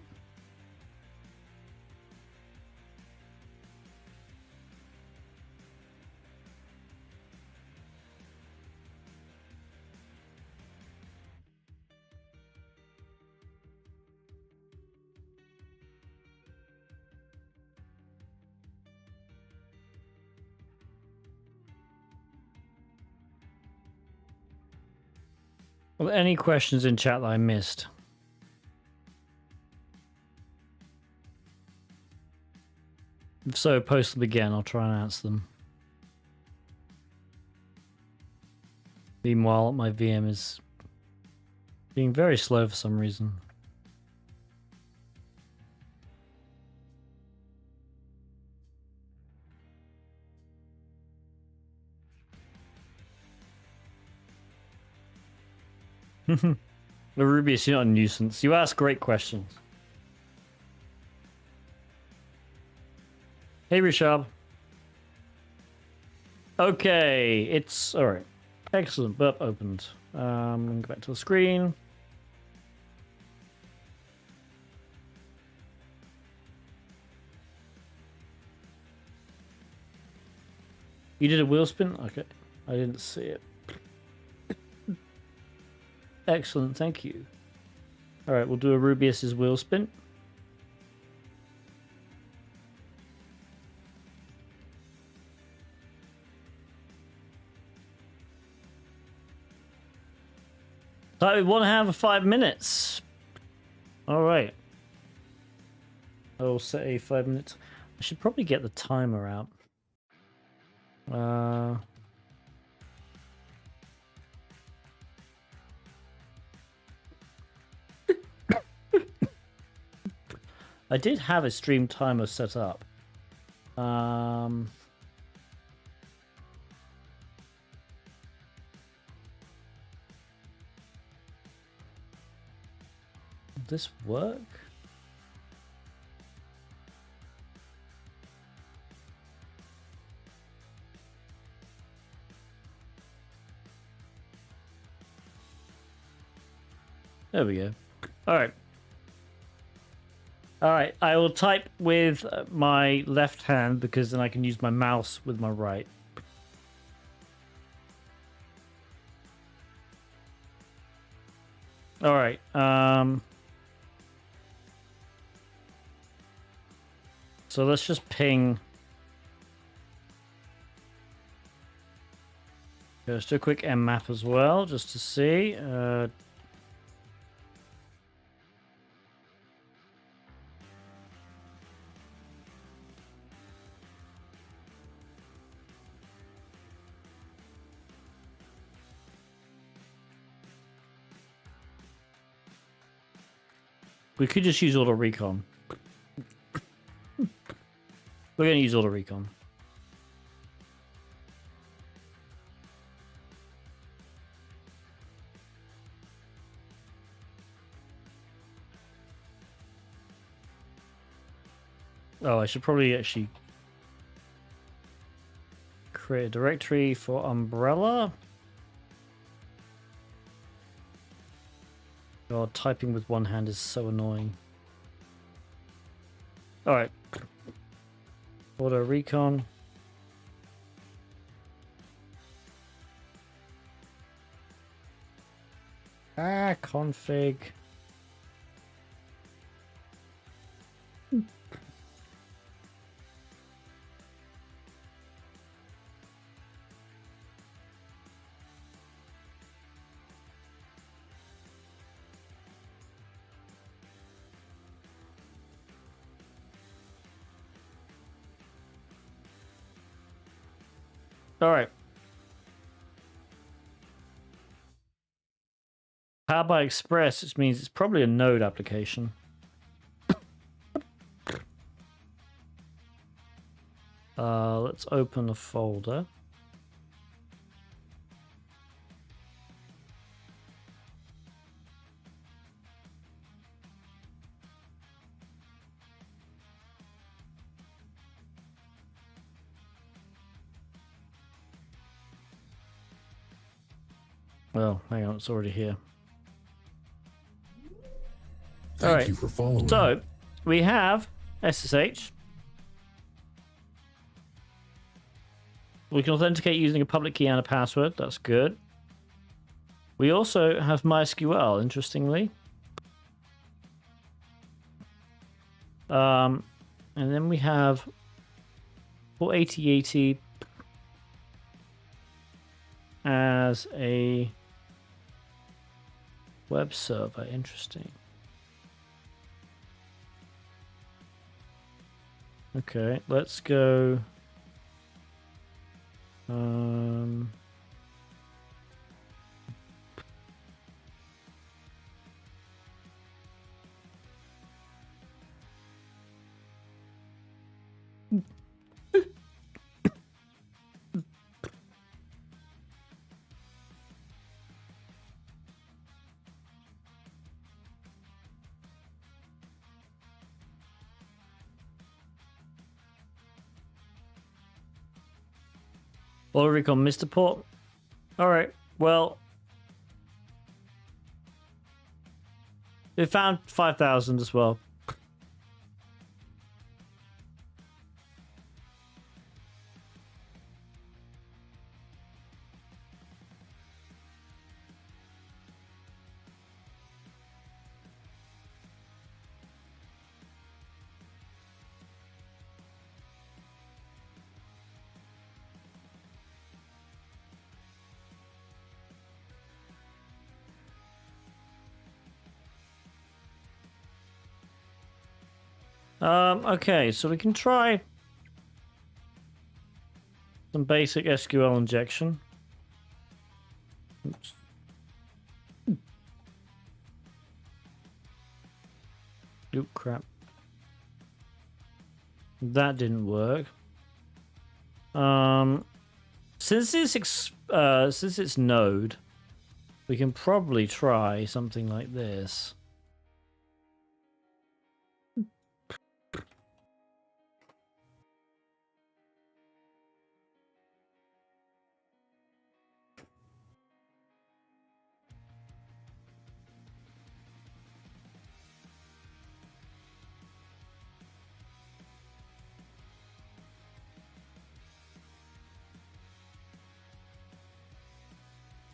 Well, any questions in chat that I missed? If so, post them again. I'll try and answer them. Meanwhile, my VM is being very slow for some reason. Rubius, you're not a nuisance. You ask great questions. Hey, Rishab. Okay, it's alright. Excellent. Burp opened. I'm going to go back to the screen. You did a wheel spin? Okay. I didn't see it. Excellent, thank you. Alright, we'll do a Rubius's wheel spin. So 1 hour 5 minutes. Alright. I will set a 5 minutes. I should probably get the timer out. I did have a stream timer set up. Will this work? There we go. All right. All right. I will type with my left hand because then I can use my mouse with my right. All right. So let's just ping. Let's do a quick mmap as well, just to see. We could just use auto recon. We're going to use auto recon. Oh, I should probably actually create a directory for Umbrella. God, typing with one hand is so annoying. Alright. Auto recon. Config. All right. Powered by Express, which means it's probably a Node application. Let's open a folder. Well, hang on, it's already here. Thank you for following. So, we have SSH. We can authenticate using a public key and a password. That's good. We also have MySQL, interestingly. And then we have for AT80 as a web server. Interesting. Okay, let's go. Auto recon Mr. Port. All right. Well, we found 5,000 as well. Okay, so we can try some basic SQL injection. Oops. Oop, crap. That didn't work. Since it's Node, we can probably try something like this.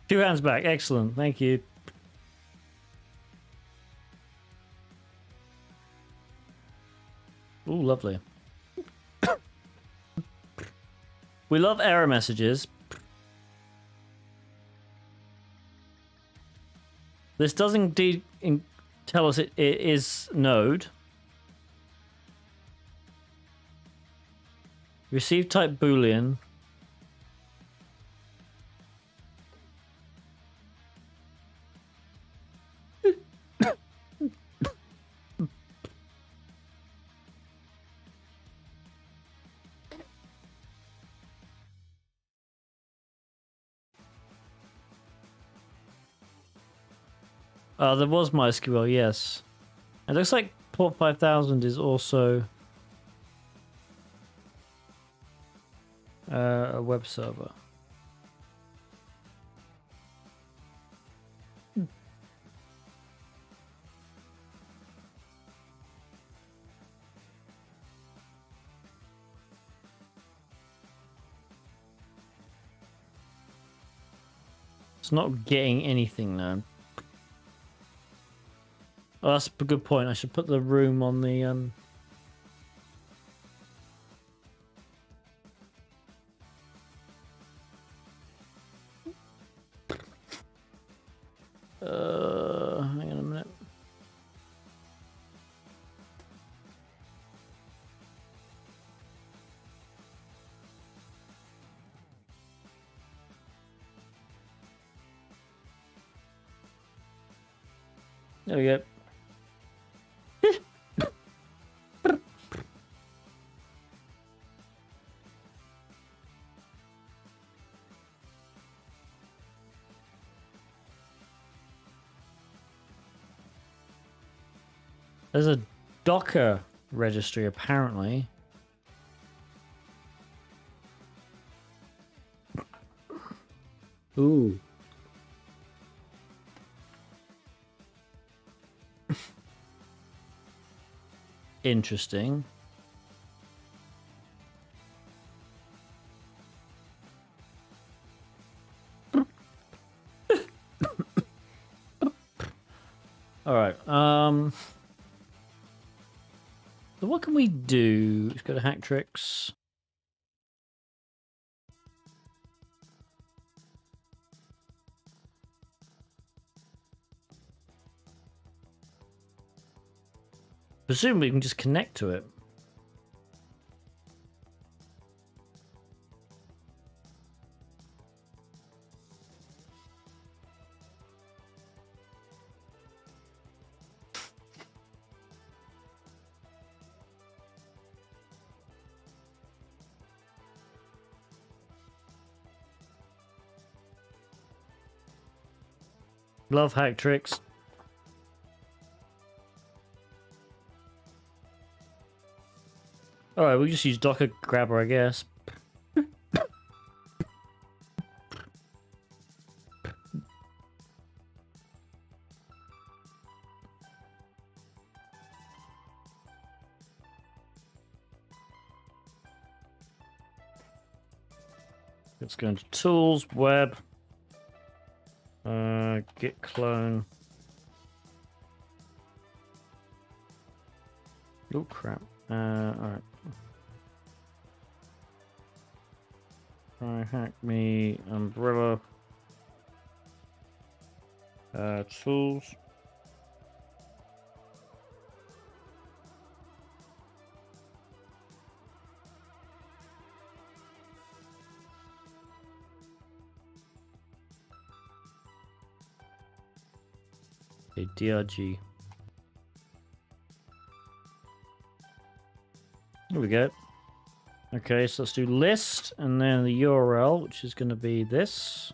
Two hands back. Excellent. Thank you. Ooh, lovely. We love error messages. This does indeed tell us it is Node. Receive type Boolean. There was MySQL, yes. It looks like port 5000 is also a web server. It's not getting anything now. Oh, that's a good point. I should put the room on the hang on a minute. There we go. There's a Docker registry, apparently. Ooh. Interesting. All right. So what can we do? Let's go to hack tricks. Presumably we can just connect to it. Love hack tricks. Alright, we'll just use Docker Grabber, I guess. Let's go into Tools, Web, Git clone. Oh crap. Alright. Try hack me umbrella. Tools. Okay, DRG. There we go. Okay, so let's do list and then the URL, which is going to be this.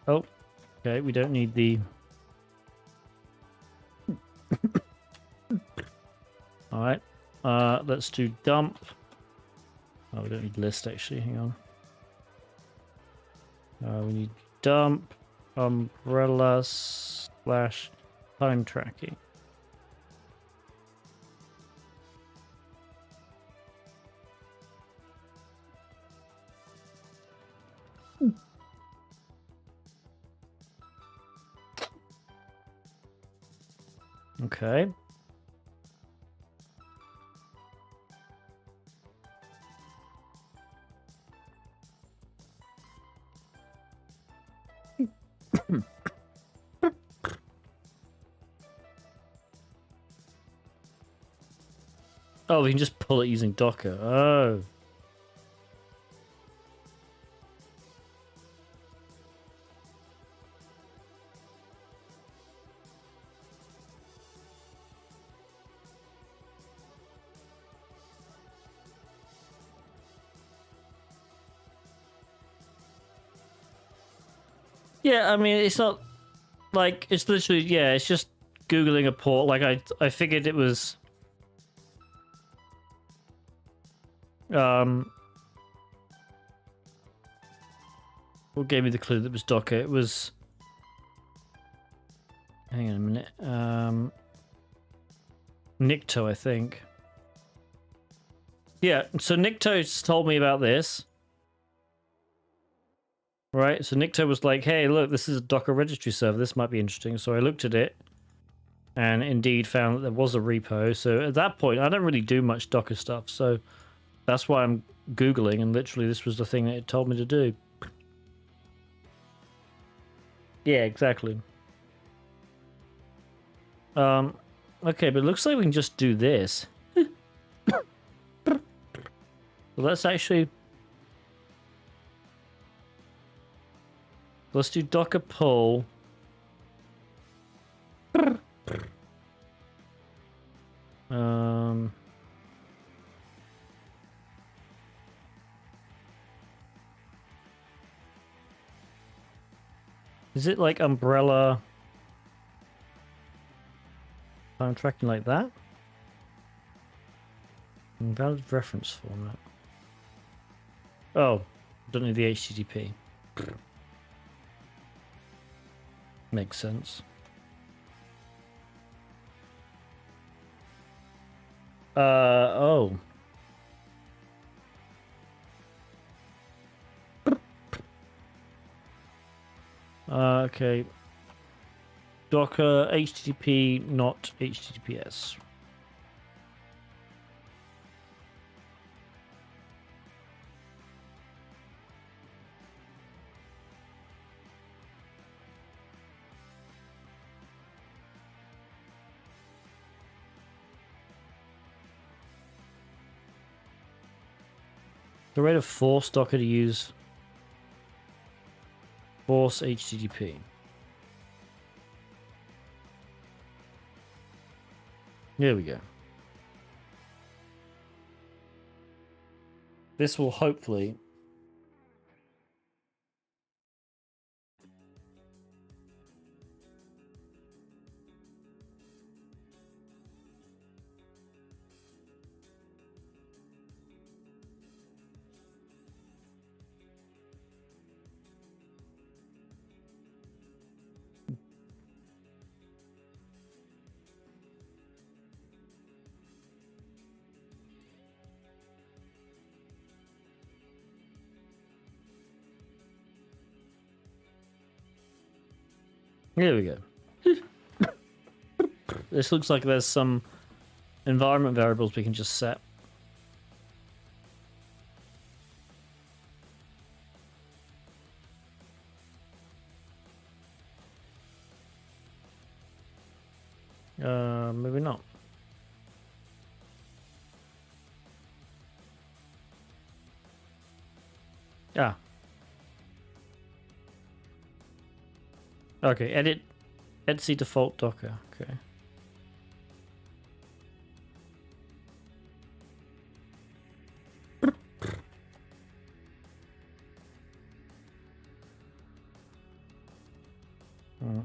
Oh, okay, we don't need the... Alright, let's do dump. Oh, we don't need list actually, hang on. We need dump umbrella / time tracking. Okay. Oh, we can just pull it using Docker. Oh. Yeah, I mean, it's not like it's literally, yeah, it's just Googling a port. Like I figured it was what gave me the clue that it was Docker? It was, hang on a minute, Nikto, I think. Yeah, so Nikto's told me about this. Right, so Nikto was like, hey, look, this is a Docker registry server. This might be interesting. So I looked at it and indeed found that there was a repo. So at that point, I don't really do much Docker stuff. So that's why I'm Googling, and literally this was the thing that it told me to do. Yeah, exactly. Okay, but it looks like we can just do this. So let's actually... Let's do Docker pull. Is it like umbrella time tracking like that? Invalid reference format. Oh, don't need the HTTP. Makes sense. Oh. Okay. Docker HTTP, not HTTPS. The rate of force Docker to use force HTTP. There we go. This will hopefully Here we go. This looks like there's some environment variables we can just set. Maybe not. Ah. Okay, edit Etsy default Docker. Okay. Oh.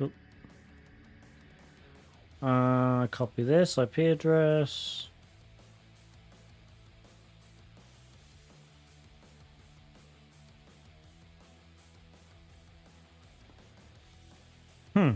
Oop. Copy this IP address. Hmm.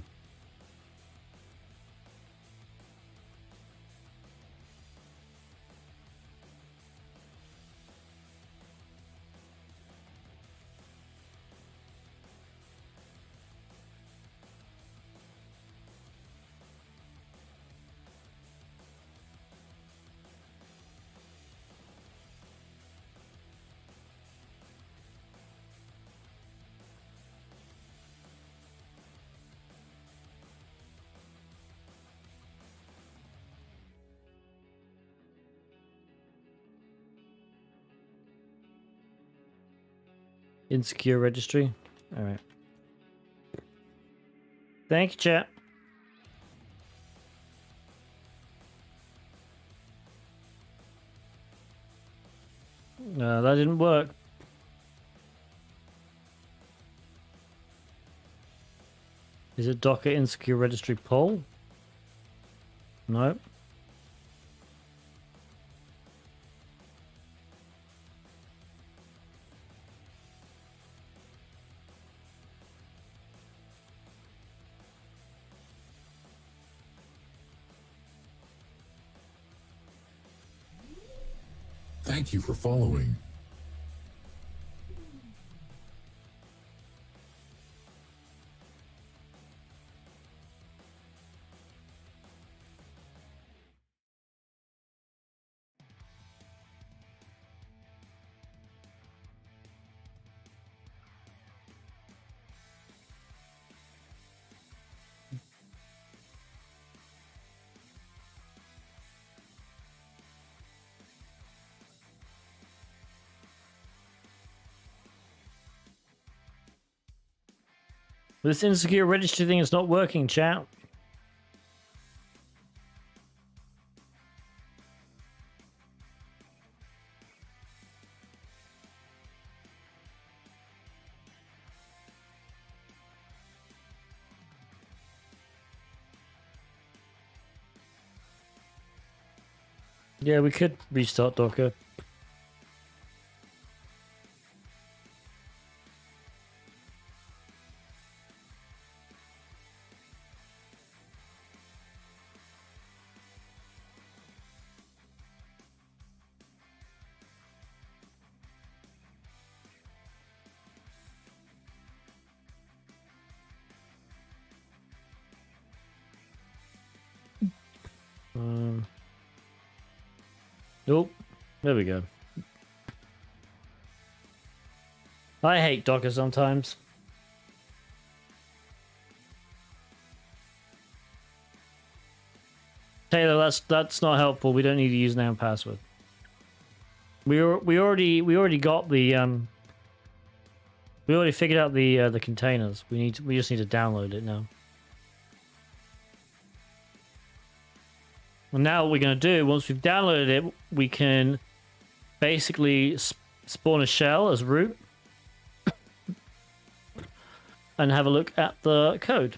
Insecure registry. All right. Thank you, chat. No, that didn't work. Is it Docker insecure registry poll? No. Thank you for following. This insecure registry thing is not working, chat. Yeah, we could restart Docker. Nope. There we go. I hate Docker sometimes. Taylor, that's not helpful. We don't need to use name and password. We already got the we already figured out the containers. We just need to download it now. And now what we're going to do, once we've downloaded it, we can basically spawn a shell as root and have a look at the code.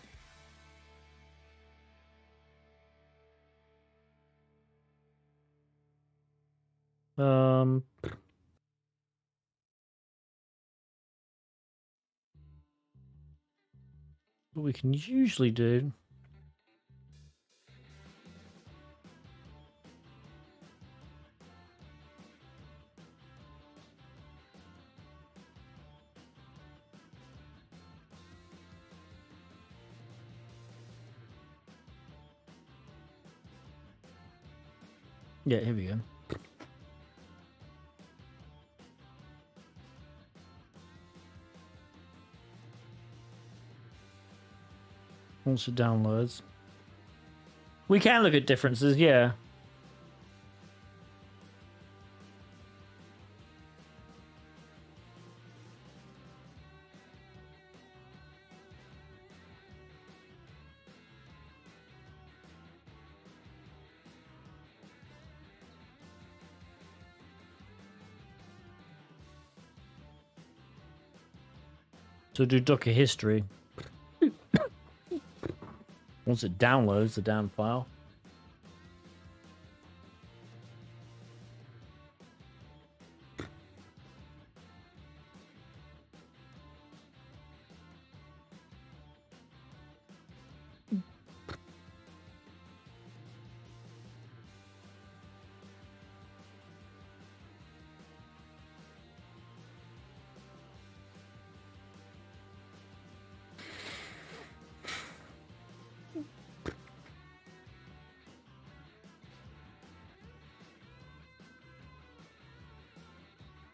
What we can usually do. Yeah, here we go. Once it downloads. We can look at differences, yeah. So do Docker history. Once it downloads the damn file.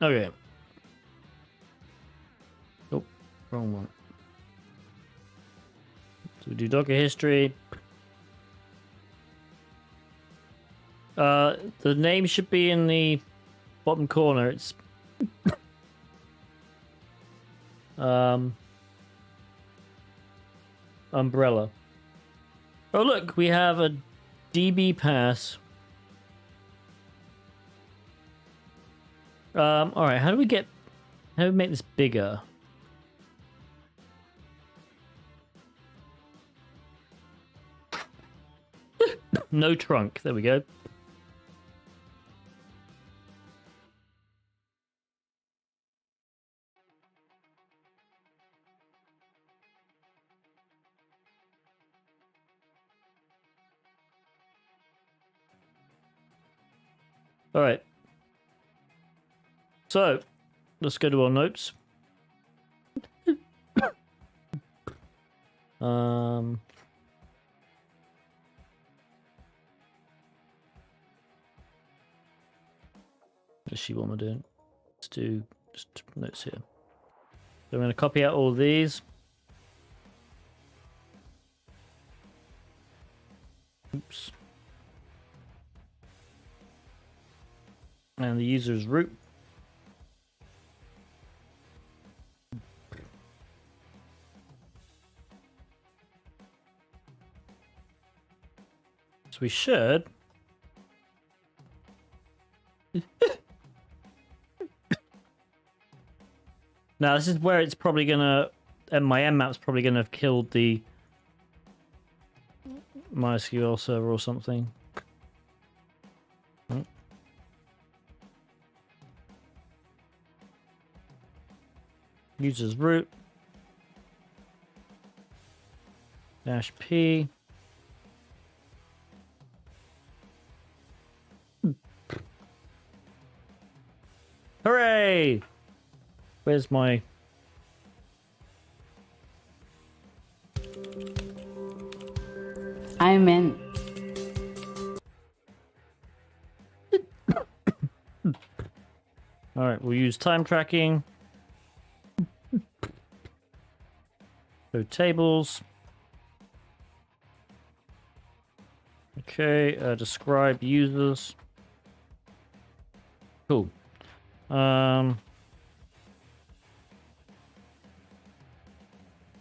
Okay. Oh, wrong one. So we do Docker history. The name should be in the bottom corner. It's umbrella. Oh look, we have a DB pass. All right. How do we make this bigger? No trunk. There we go. All right. So, let's go to our notes. Let's see what am I doing. Let's do just notes here. So I'm going to copy out all these. Oops. And the user's root. So we should. Now this is where it's probably gonna, and my mmap's probably gonna have killed the MySQL server or something. User's root -p. Hooray! Where's my... I'm in. Alright, we'll use time tracking. So tables. Okay, describe users. Cool.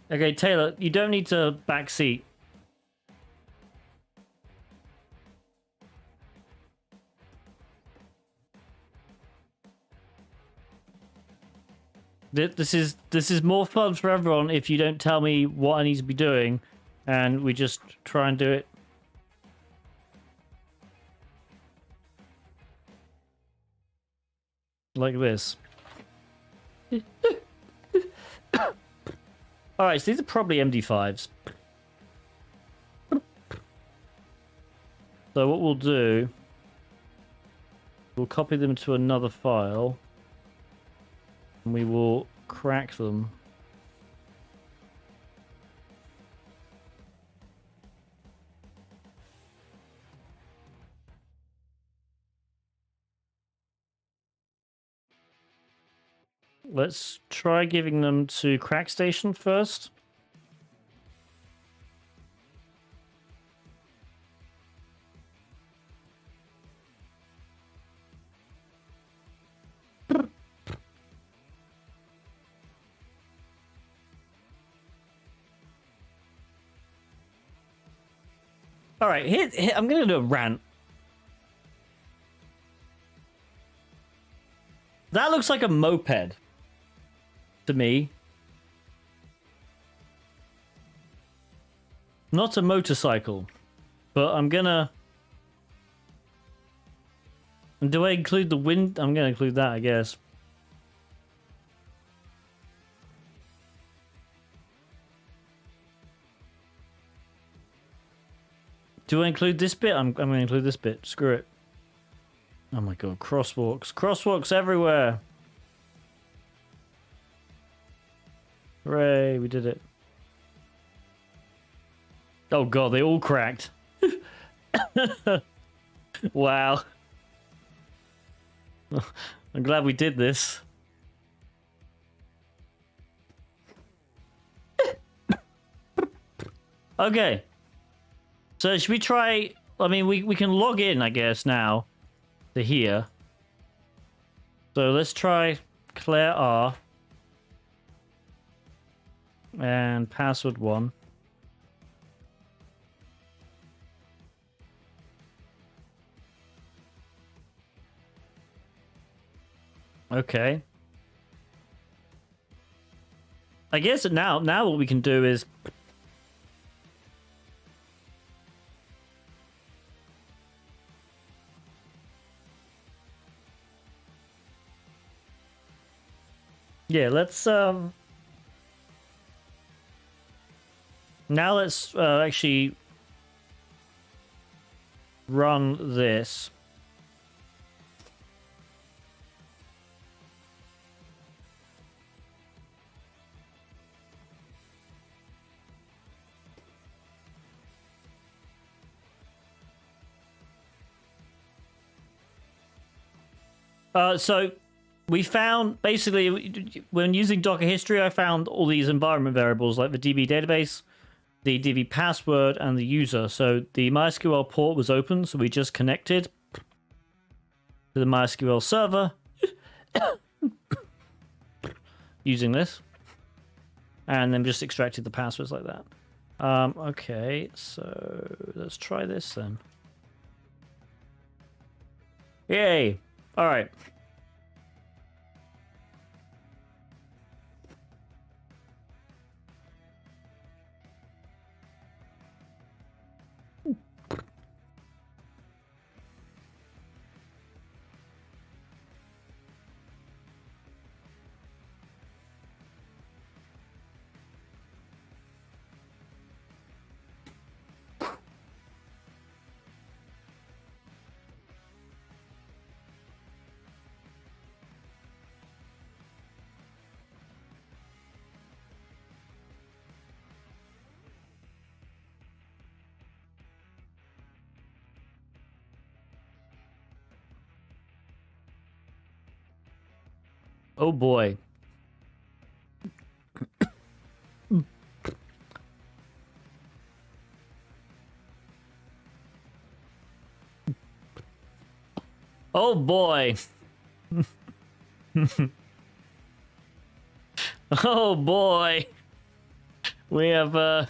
Okay, Taylor, you don't need to backseat. This is more fun for everyone if you don't tell me what I need to be doing, and we just try and do it. Like this. Alright, so these are probably MD5s. So what we'll do, we'll copy them to another file, and we will crack them. Let's try giving them to CrackStation first. All right, here I'm gonna do a rant. That looks like a moped to me. Not a motorcycle, but I'm gonna. Do I include the wind? I'm gonna include that, I guess. Do I include this bit? I'm gonna include this bit. Screw it. Oh my god, crosswalks. Crosswalks everywhere. Hooray, we did it. Oh god, they all cracked. Wow. I'm glad we did this. Okay. So should we try... I mean, we can log in, I guess, now to here. So let's try Claire R. And password 1. Okay. I guess now what we can do is... Yeah, let's now let's actually run this. So we found, basically, when using Docker history, I found all these environment variables like the DB database, the DB password, and the user. So the MySQL port was open, so we just connected to the MySQL server using this, and then just extracted the passwords like that. Okay, so let's try this then. Yay! All right. Oh boy. Oh boy. Oh boy. We have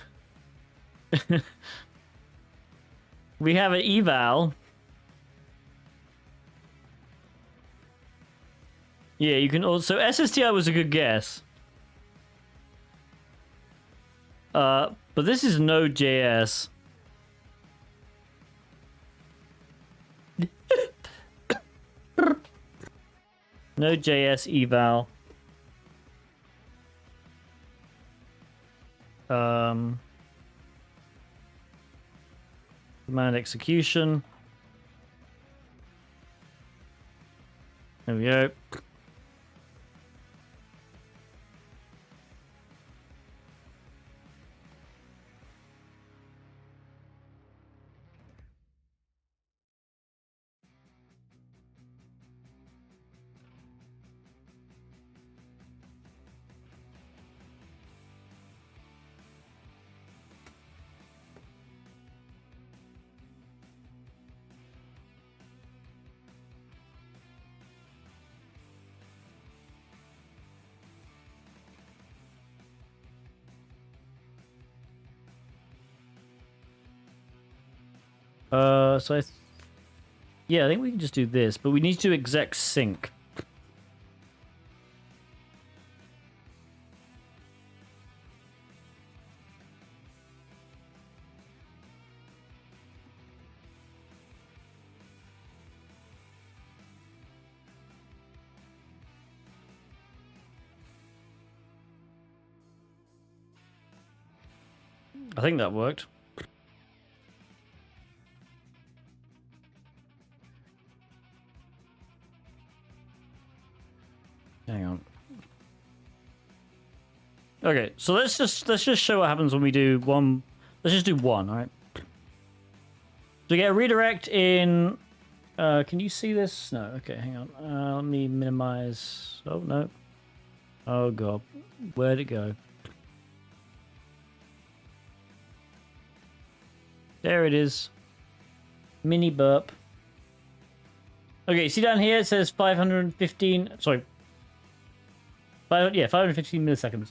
we have an eval. Yeah, you can also... SSTI was a good guess. But this is Node.js. Node.js eval. Command execution. There we go. Yeah, I think we can just do this, but we need to exec sync. I think that worked. Hang on. Okay, so let's just show what happens when we do one. Let's just do one, all right? So we get a redirect in. Can you see this? No. Okay, hang on. Let me minimize. Oh no. Oh god, where'd it go? There it is. Mini burp. Okay, see down here it says 515. Sorry. 515 milliseconds.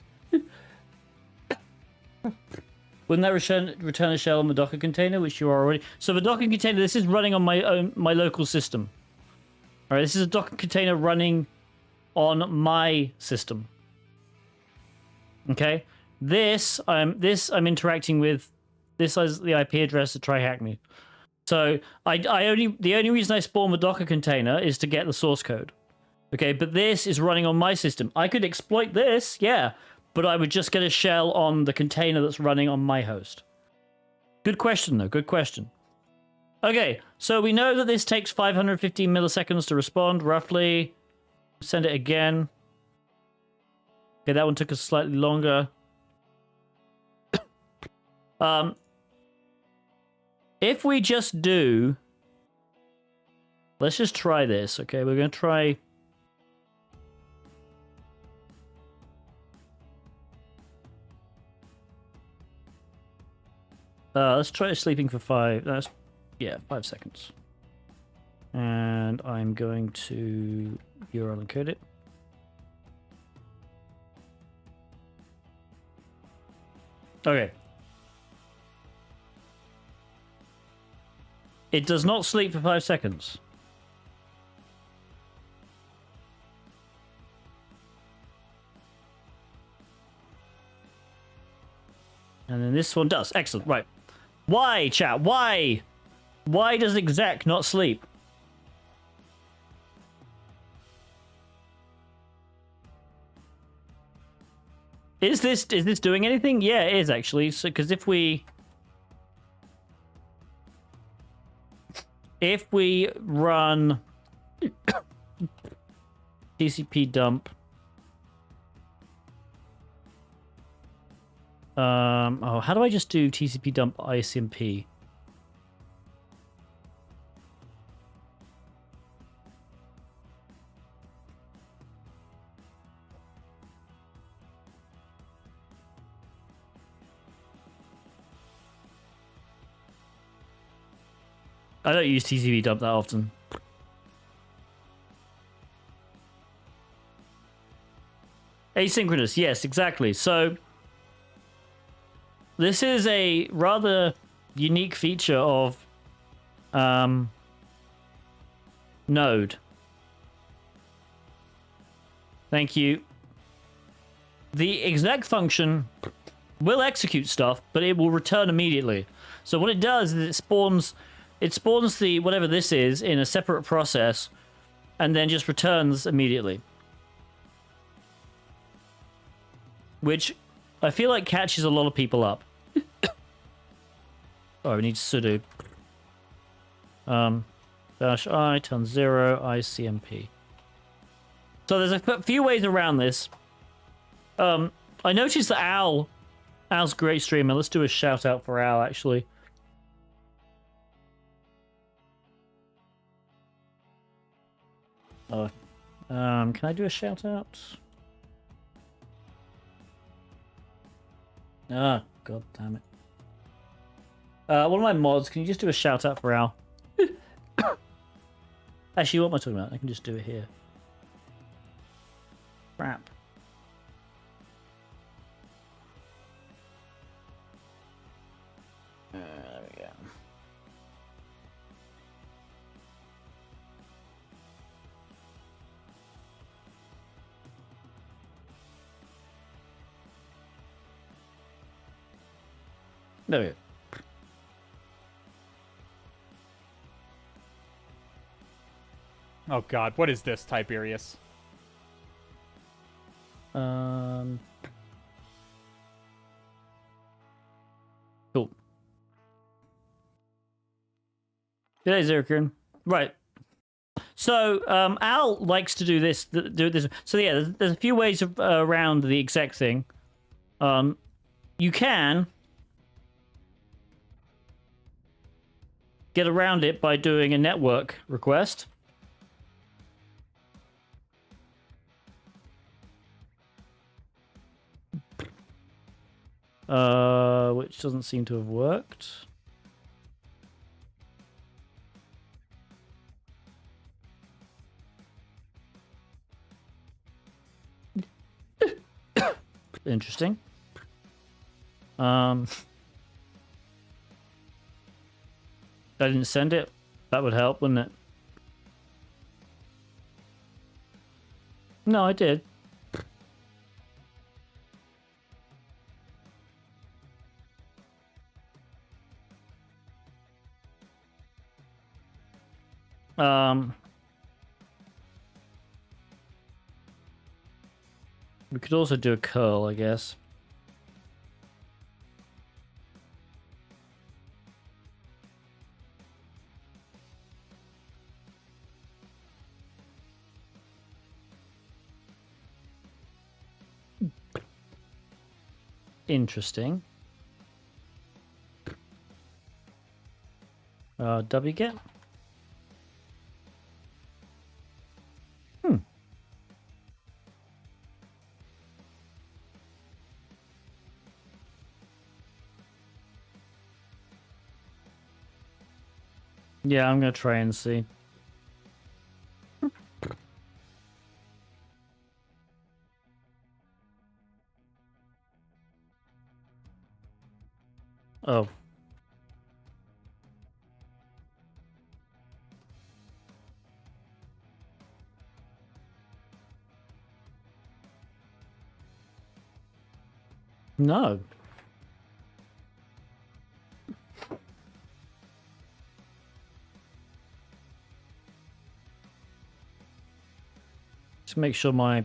Wouldn't that return a shell on the Docker container, which you are already? So the Docker container, this is running on my local system. All right, this is a Docker container running on my system. Okay, this I'm interacting with. This is the IP address to try hack me. So the only reason I spawn the Docker container is to get the source code. Okay, but this is running on my system. I could exploit this, yeah, but I would just get a shell on the container that's running on my host. Good question, though. Good question. Okay, so we know that this takes 515 milliseconds to respond, roughly. Send it again. Okay, that one took us slightly longer. If we just do... Let's just try this, okay? We're going to try... let's try sleeping for 5... That's, yeah, 5 seconds. And I'm going to URL encode it. Okay. It does not sleep for 5 seconds. And then this one does. Excellent. Right. Why, chat? Why? Why does exec not sleep? Is this doing anything? Yeah, it is actually. So, because if we run TCP dump, oh, how do I just do TCP dump ICMP? I don't use TCP dump that often. Asynchronous, yes, exactly. So this is a rather unique feature of Node. Thank you. The exec function will execute stuff, but it will return immediately. So what it does is it spawns the whatever this is in a separate process and then just returns immediately. Which I feel like catches a lot of people up. Oh, we need sudo. -I turn 0 ICMP. So there's a few ways around this. I noticed that Al's a great streamer. Let's do a shout out for Al actually. Can I do a shout out? Ah, god damn it. One of my mods, can you just do a shout out for Al? Actually, what am I talking about? I can just do it here. Crap. There we go. There we go. Oh god, what is this, Tiberius? Cool. G'day, Zirkern. Right. So Al likes to do this. So yeah, there's a few ways around the exec thing. You can get around it by doing a network request. Which doesn't seem to have worked. Interesting. I didn't send it. That would help, wouldn't it? No, I did. We could also do a curl, I guess. Interesting. wget. Yeah, I'm gonna try and see. Oh. No. Just make sure my...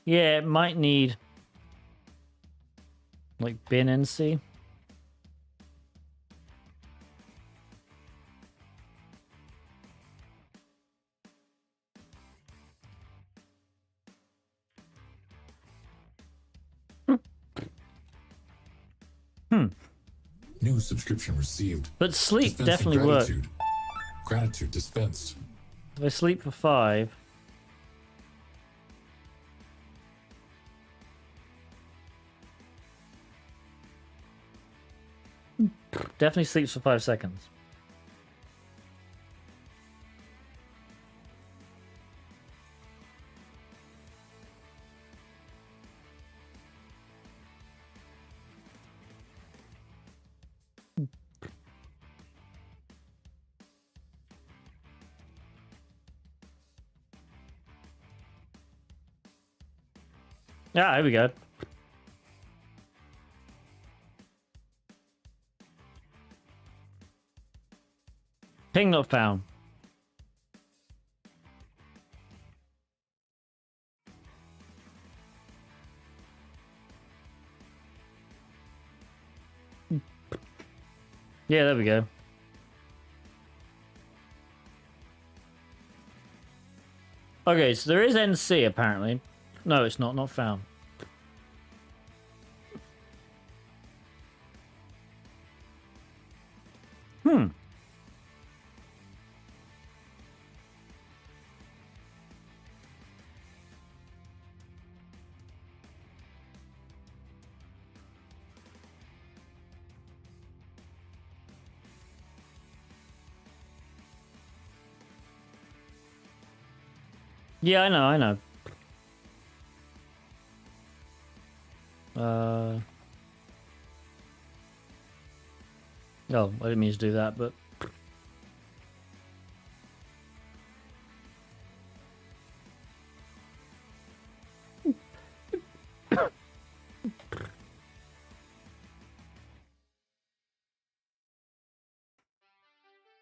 Yeah, it might need... like bin NC. New subscription received. But sleep Dispensing definitely worked. gratitude. Gratitude dispensed. If I sleep for 5... definitely sleeps for 5 seconds. Yeah, here we go. Ping not found. Yeah, there we go. Okay, so there is NC apparently. No, it's not found. Yeah, I know, I know. Oh, I didn't mean to do that, but...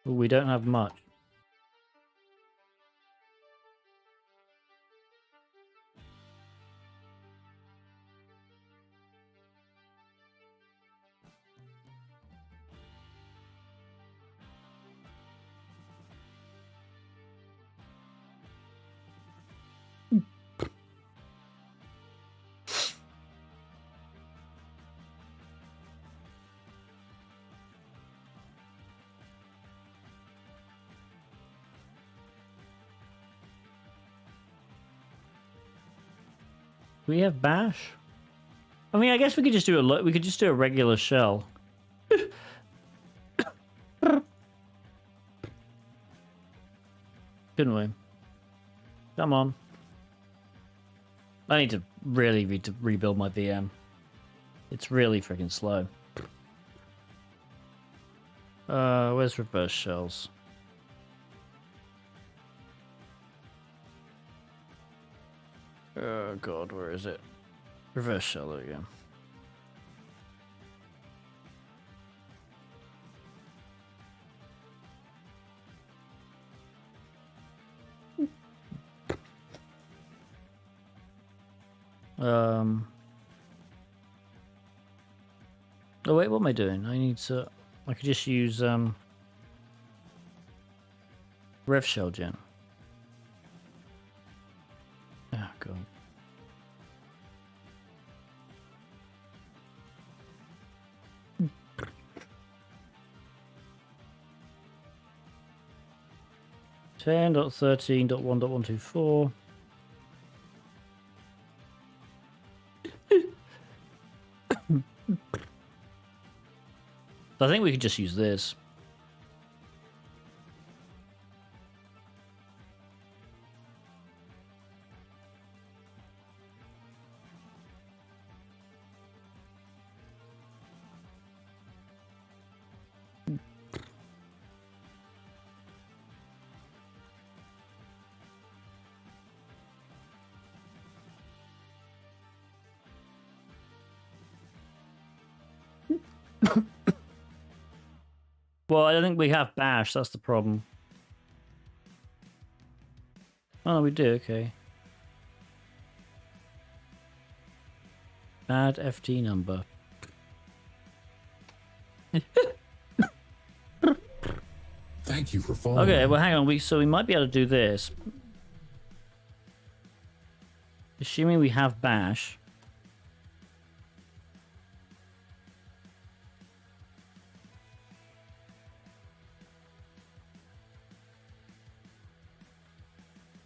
we don't have much. We have bash. I mean, I guess we could just do a regular shell. Couldn't we? Come on. I need to really rebuild my VM. It's really freaking slow. Where's reverse shells? Oh god, where is it? Reverse shell, there we go. Oh wait, what am I doing? I could just use rev shell gen. Oh god. Ten dot 13.1.124. I think we could just use this. Well, I don't think we have bash, that's the problem. Oh, no, we do, okay. Add FT number. Thank you for following. Okay, well, hang on. So we might be able to do this. Assuming we have bash.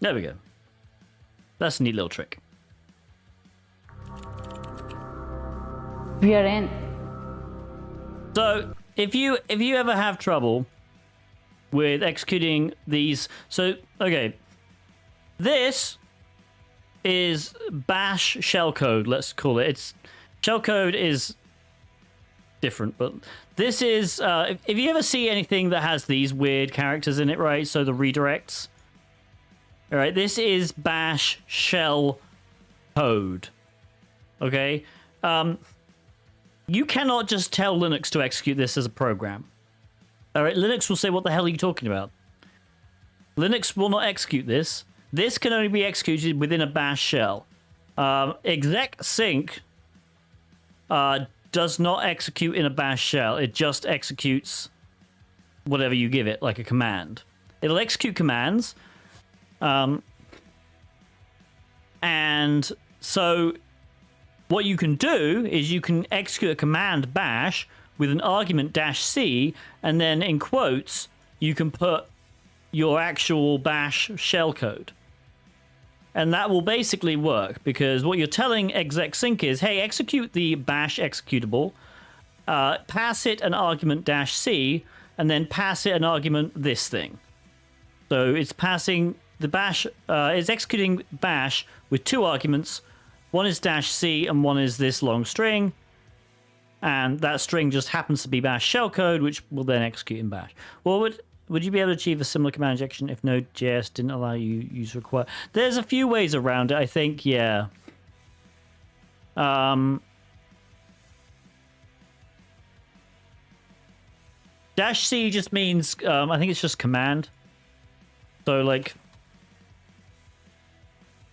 There we go. That's a neat little trick. We are in. So if you ever have trouble with executing these, so okay, this is bash shellcode. Let's call it. It's shellcode is different, but this is if you ever see anything that has these weird characters in it, right? So the redirects. All right, this is bash shell code. Okay, you cannot just tell Linux to execute this as a program. All right, Linux will say, "What the hell are you talking about?" Linux will not execute this. This can only be executed within a bash shell. Exec sync does not execute in a bash shell. It just executes whatever you give it, like a command. It'll execute commands. And so what you can do is you can execute a command bash with an argument -c, and then in quotes, you can put your actual bash shellcode. And that will basically work, because what you're telling exec sync is, hey, execute the bash executable, pass it an argument -c, and then pass it an argument this thing. So it's passing the bash is executing bash with two arguments. One is -c and one is this long string. And that string just happens to be bash shellcode, which will then execute in bash. Well, would you be able to achieve a similar command injection if Node.js didn't allow you use require? There's a few ways around it, I think, yeah. -c just means, I think it's just command. So, like...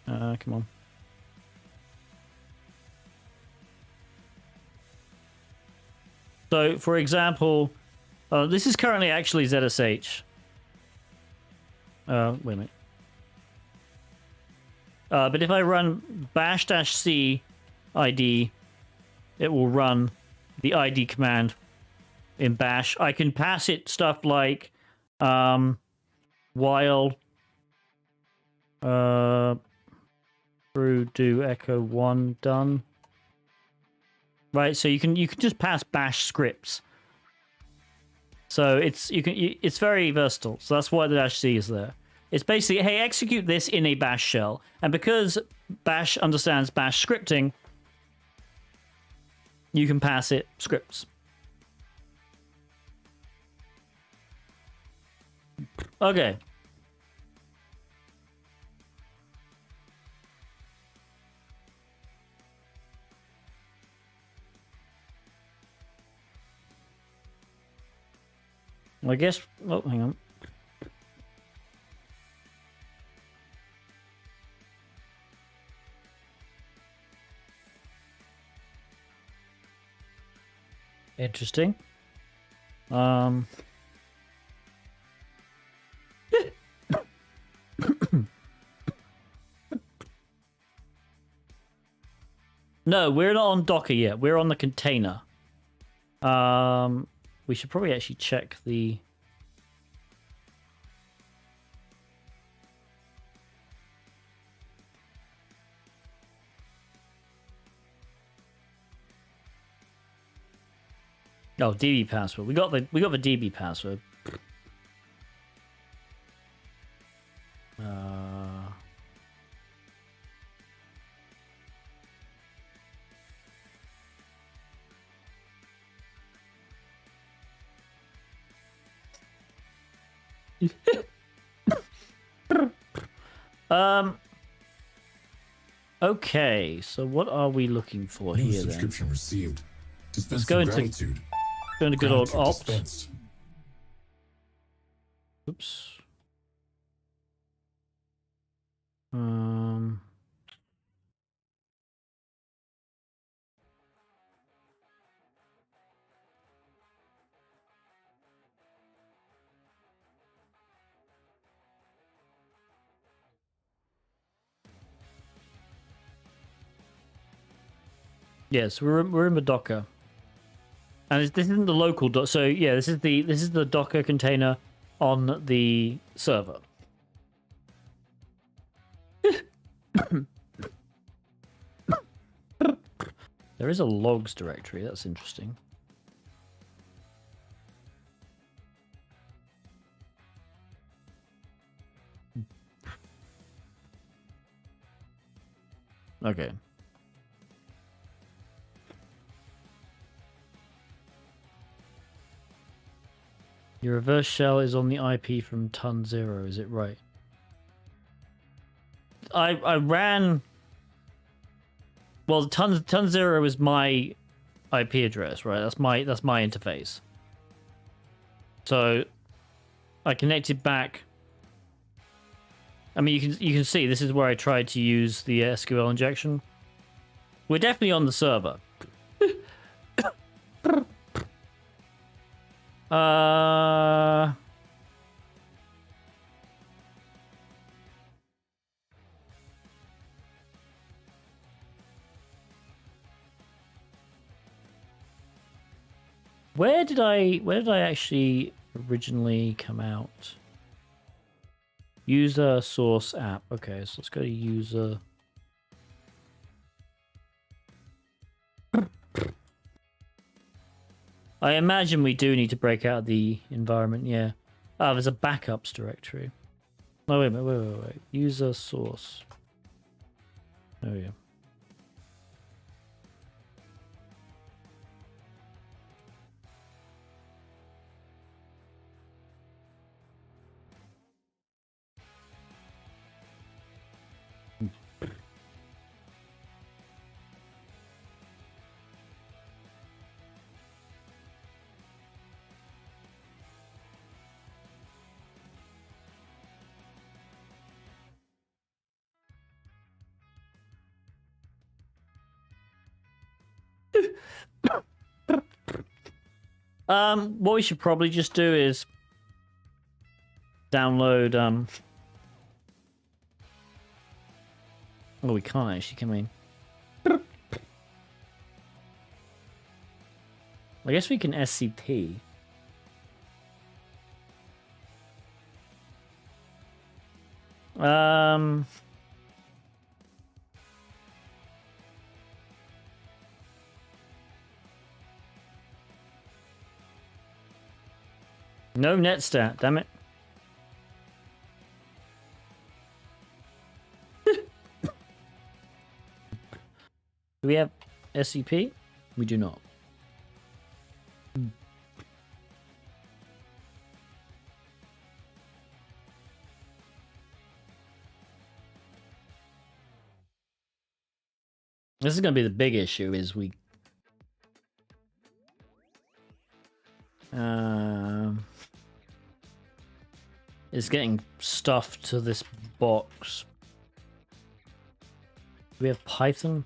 come on. So, for example, this is currently actually ZSH. Wait a minute. But if I run bash-c id, it will run the id command in bash. I can pass it stuff like while through do echo 1 done. Right, so you can just pass bash scripts. So it's very versatile. So that's why the -c is there. It's basically, hey, execute this in a bash shell. And because bash understands bash scripting, you can pass it scripts. Okay. I guess... Oh, hang on. Interesting. No, we're not on Docker yet. We're on the container. We should probably actually check the... Oh, DB password. We got the DB password. Okay, so what are we looking for New here then? subscription received. Let's go into good old opt. Dispensed. Oops. Yes, we're in the Docker, and this isn't the local doc. So yeah, this is the Docker container on the server. There is a logs directory. That's interesting. Okay. Your reverse shell is on the IP from ton 0, is it right? I ran... Well, ton 0 is my IP address, right? That's my interface. So I connected back. I mean, you can see this is where I tried to use the SQL injection. We're definitely on the server. Where did I actually originally come out? User source app. Okay, so let's go to user. I imagine we do need to break out the environment, yeah. Oh, there's a backups directory. Oh, wait a minute, wait. User source. There we go. What we should probably just do is download oh, we can't actually, can we? I guess we can SCP. No netstat, damn it. Do we have SCP? We do not. This is going to be the big issue, is we... is getting stuff to this box. Do we have Python?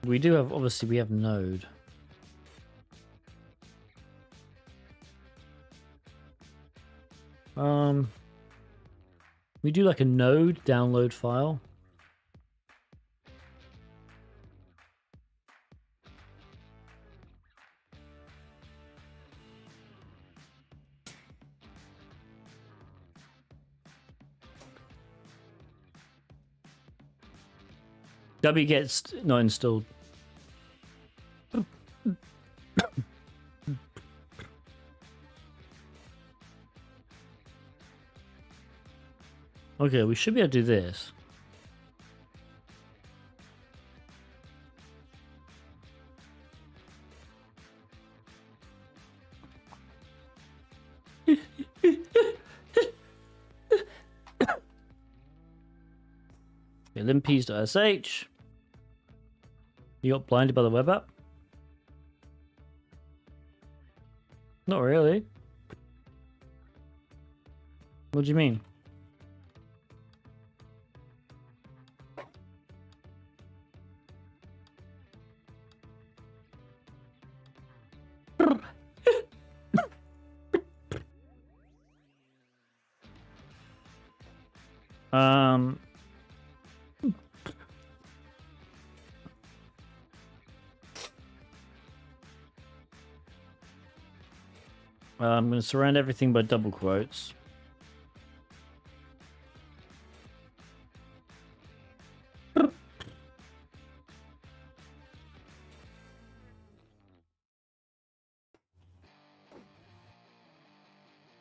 We do have, obviously, we have Node. We do like a Node download file. wget's not installed. Okay, we should be able to do this. Okay, limpeas.sh. You got blinded by the web app? Not really. What do you mean? I'm going to surround everything by double quotes.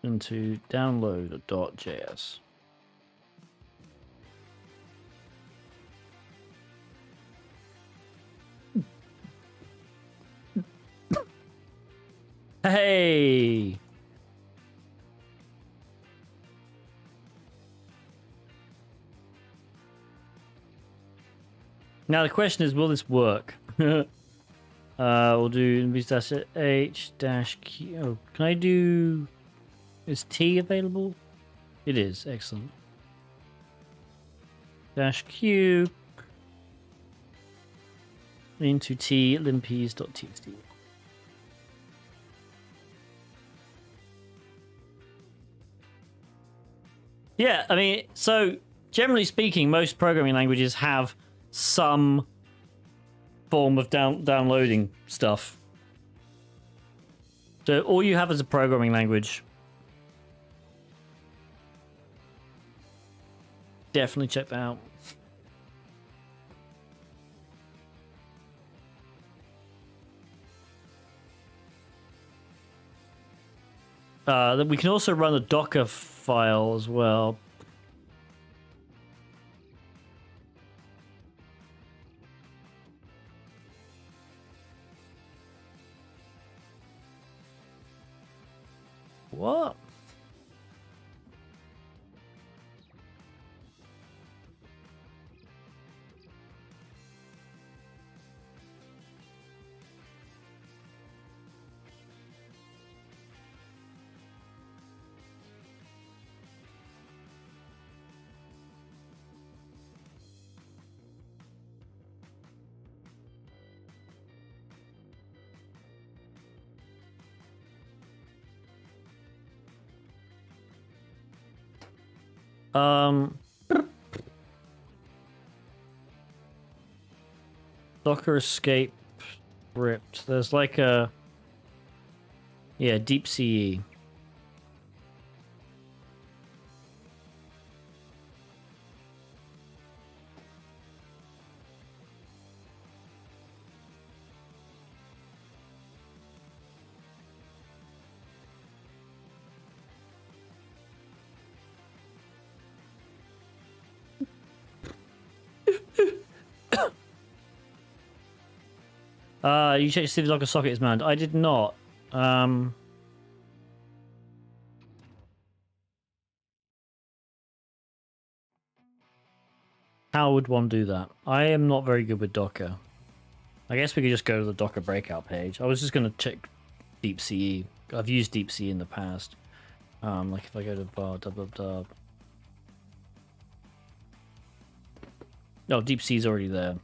Into download.js. Hey! Now the question is, will this work? We'll do -h-q. Oh, can I do... Is T available? It is. Excellent. -q into T limpeas.txt. Yeah, I mean, so generally speaking, most programming languages have some form of downloading stuff. So all you have is a programming language. Definitely check that out. Then we can also run the Docker file as well. What? Docker escape script. There's like a deep CE. You checked to see if the Docker socket is manned. I did not. How would one do that? I am not very good with Docker. I guess we could just go to the Docker breakout page. I was just going to check deep CE. I've used deep CE in the past. Like if I go to bar www. No, deep C is already there.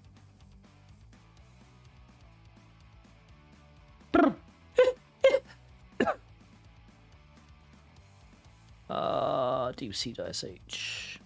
deepc.sh.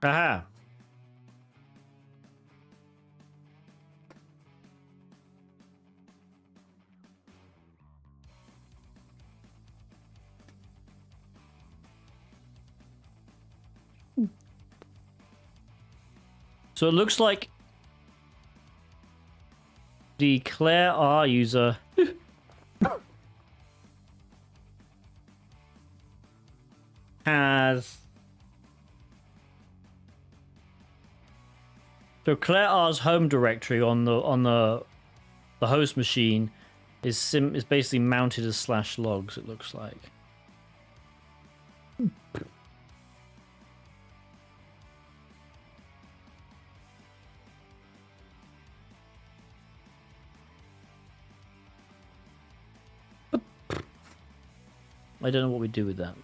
Aha. So it looks like the Claire R user has... So Claire R's home directory on the host machine is basically mounted as /logs. It looks like. I don't know what we do with that.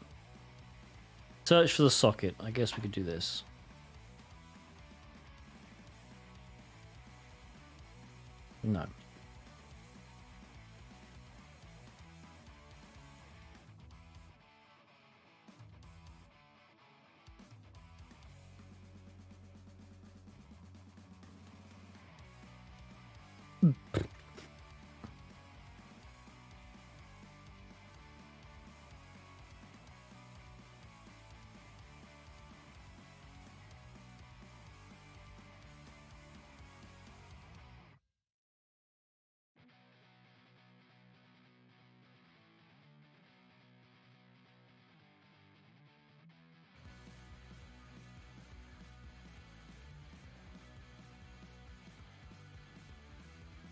Search for the socket. I guess we could do this. No.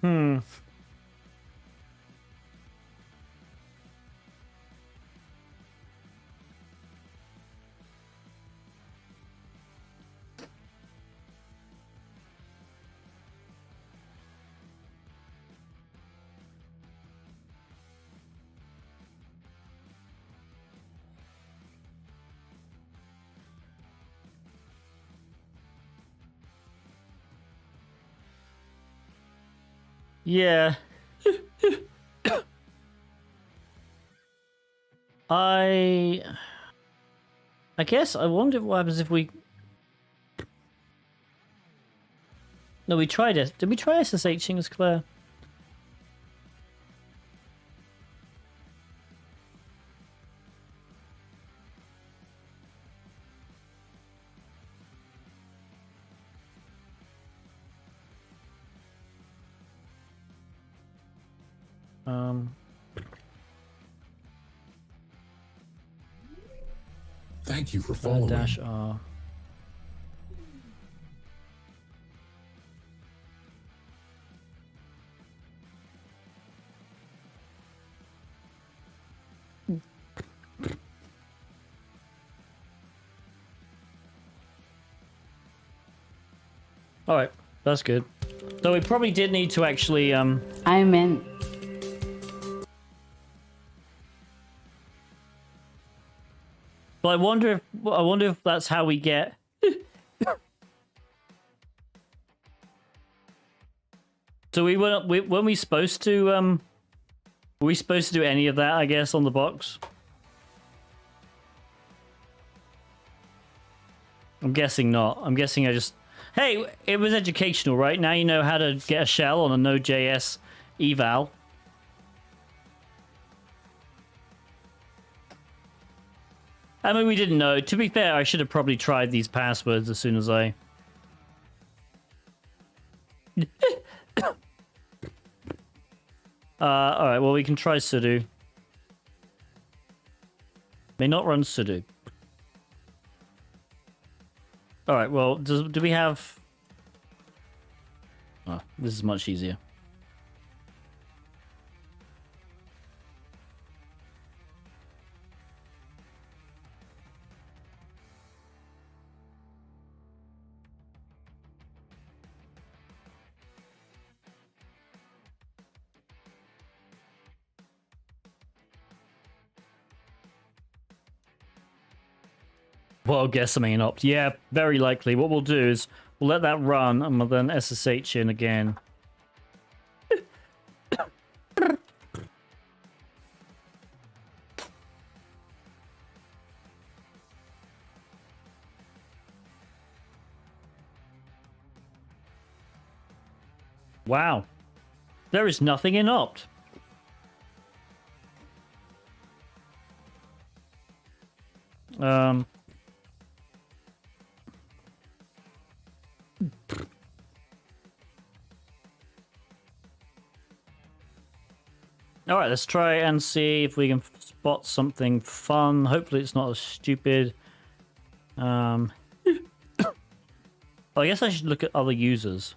Hmm. Yeah. I guess I wonder what happens if we... No, we tried it. Did we try SSHing as Claire? Thank you for following. Dash R. All right, that's good. Though we probably did need to actually I'm in. But I wonder if that's how we get. So weren't we supposed to were we supposed to do any of that, I guess, on the box? I'm guessing not. I'm guessing I just... Hey, it was educational, right? Now you know how to get a shell on a Node.js eval. I mean, we didn't know. To be fair, I should have probably tried these passwords as soon as I... Alright, well, we can try sudo. May not run sudo. Alright, well, do we have... Oh, this is much easier. Well, guess I mean opt. Yeah, very likely. What we'll do is we'll let that run and we'll then SSH in again. Wow. There is nothing in opt. All right, let's try and see if we can spot something fun. Hopefully it's not as stupid. Oh, I guess I should look at other users.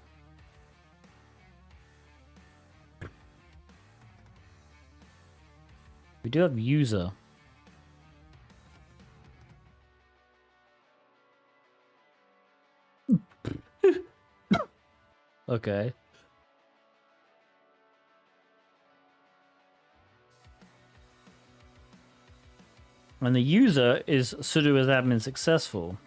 We do have user. Okay. And the user is sudo as admin successful.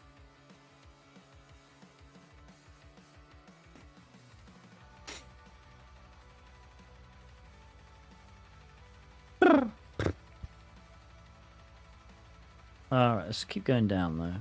Alright, let's keep going down though.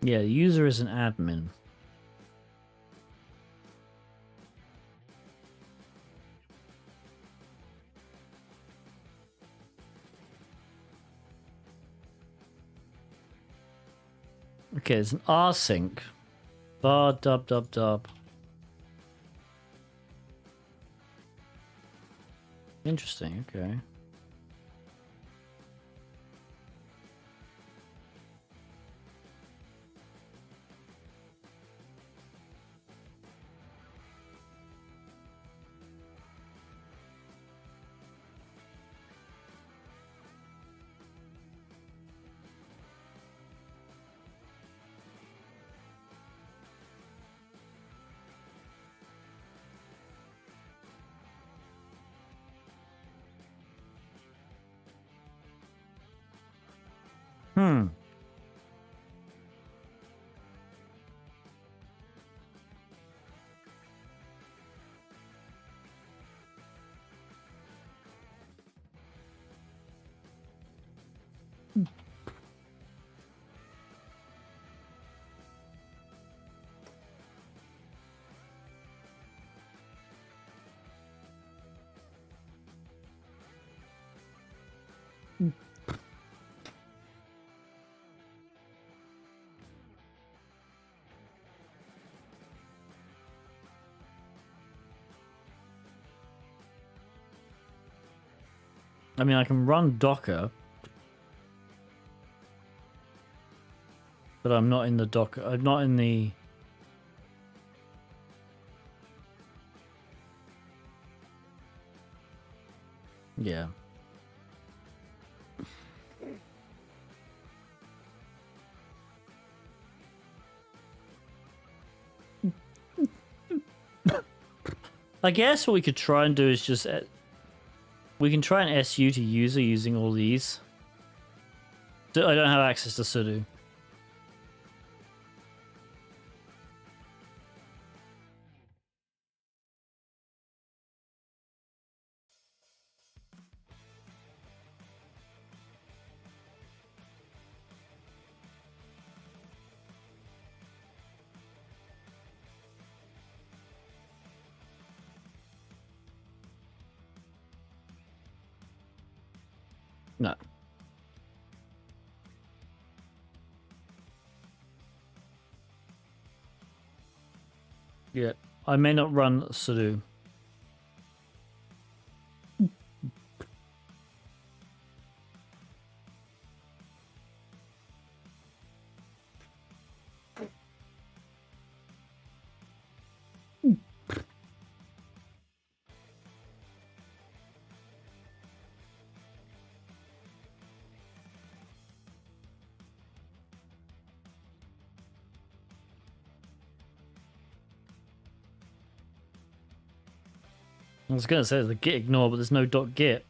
Yeah, the user is an admin. Okay, there's an rsync. Bar dub dub dub. Interesting, okay. Hmm. I mean, I can run Docker, but I'm not in the Docker. I'm not in the. Yeah. I guess what we could try and do is just we can try and SU to user using all these. So I don't have access to sudo. No. Yeah, I may not run sudo. I was gonna say there's a git ignore, but there's no .git.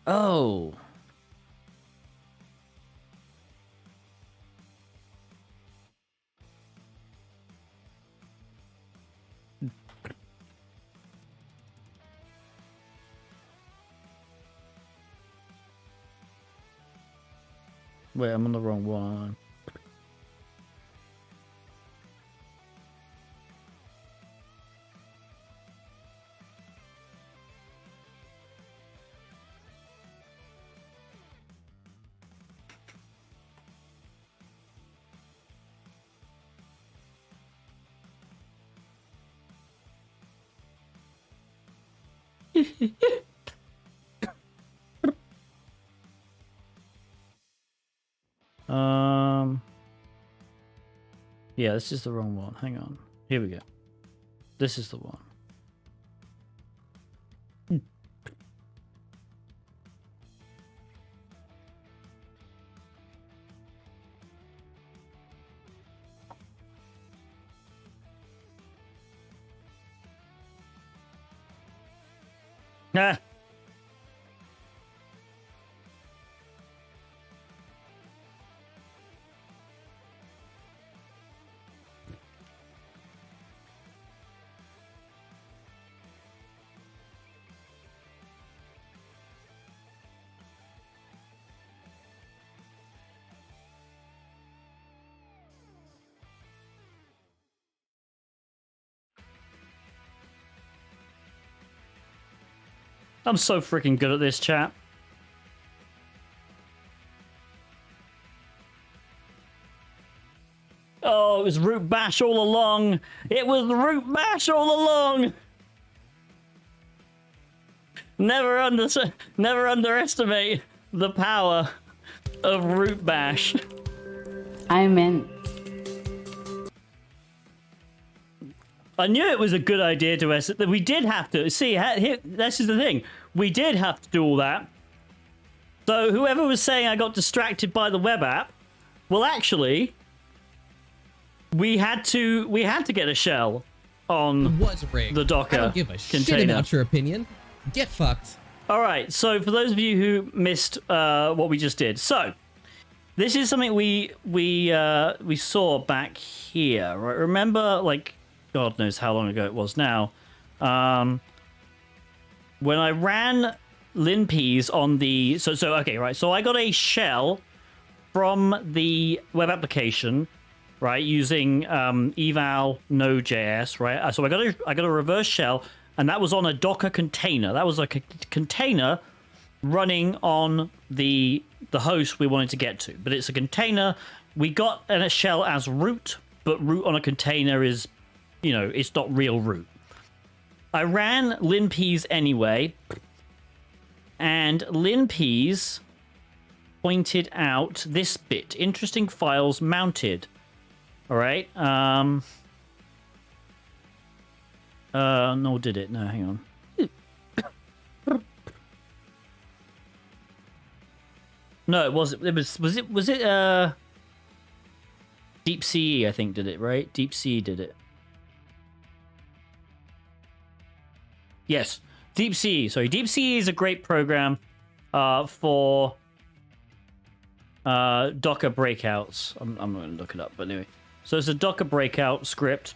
Oh. Wait, I'm on the wrong one. Yeah, this is the wrong one. Hang on. Here we go. This is the one. Ah. I'm so freaking good at this, chat. Oh, it was root bash all along. It was root bash all along. Never underestimate the power of root bash. I'm in. I knew it was a good idea to us. We did have to. See, this is the thing. We did have to do all that. So whoever was saying I got distracted by the web app, well, actually, we had to get a shell on It was rigged. the Docker I don't give a shit container. about your opinion. Get fucked. All right, so for those of you who missed what we just did, so this is something we saw back here. Right? Remember, like, God knows how long ago it was now. When I ran linpeas on the so okay, right. So I got a shell from the web application, right, using eval node.js, right. So I got a reverse shell. And that was on a Docker container. That was like a container running on the host we wanted to get to. But it's a container. We got a shell as root, but root on a container is, it's not real root. I ran linpeas anyway, and linpeas pointed out this bit. Interesting files mounted. All right. No, did it? No, hang on. No, it wasn't. Was it Deep CE, I think, did it, right? Deep CE did it. Yes, Deep CE. Sorry, Deep CE is a great program for Docker breakouts. I'm not going to look it up, but anyway. So it's a Docker breakout script.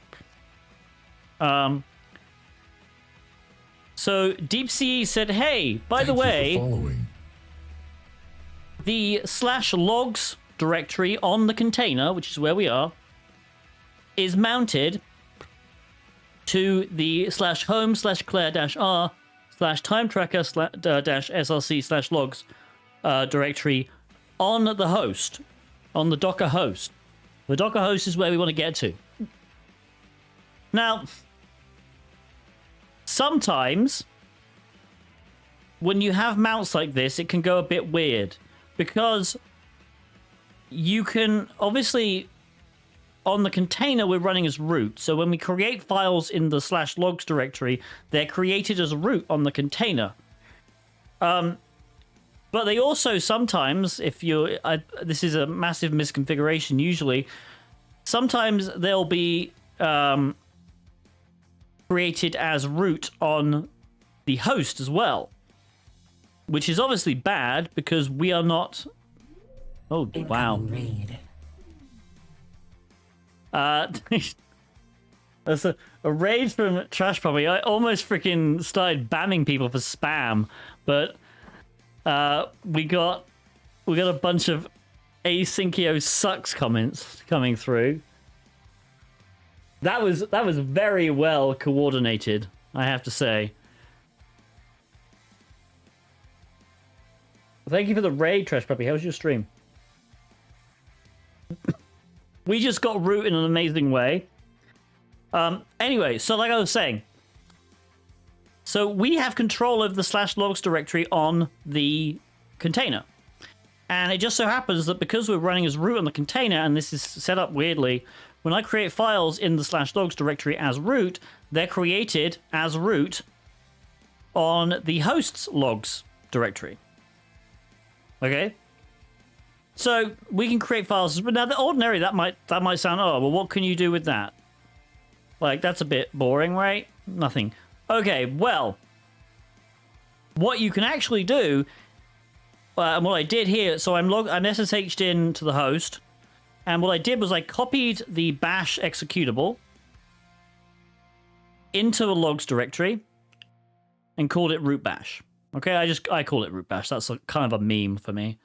So Deep CE said, hey, by the way, the /logs directory on the container, which is where we are, is mounted to the /home/claire-r/time-tracker/-slc/logs directory on the host, on the Docker host. The Docker host is where we want to get to. Now, sometimes when you have mounts like this, it can go a bit weird because you can obviously on the container we're running as root. So when we create files in the /logs directory, they're created as root on the container. But they also sometimes, this is a massive misconfiguration usually, sometimes they'll be created as root on the host as well, which is obviously bad because we are not. Oh wow! That's a raid from Trash Puppy. I almost freaking started banning people for spam, but we got a bunch of Asyncio sucks comments coming through. That was very well coordinated, I have to say. Thank you for the raid, Trash Puppy. How was your stream? We just got root in an amazing way. Anyway, so like I was saying, so we have control of the /logs directory on the container. And it just so happens that because we're running as root on the container, and this is set up weirdly, when I create files in the /logs directory as root, they're created as root on the host's logs directory. Okay? So we can create files, but now the ordinary that might sound, oh, well, what can you do with that? Like, that's a bit boring, right? Nothing. Okay, well, what you can actually do, and what I did here, so I'm SSH'd in to the host, and what I did was I copied the bash executable into a logs directory and called it root bash. Okay, I call it root bash. That's kind of a meme for me.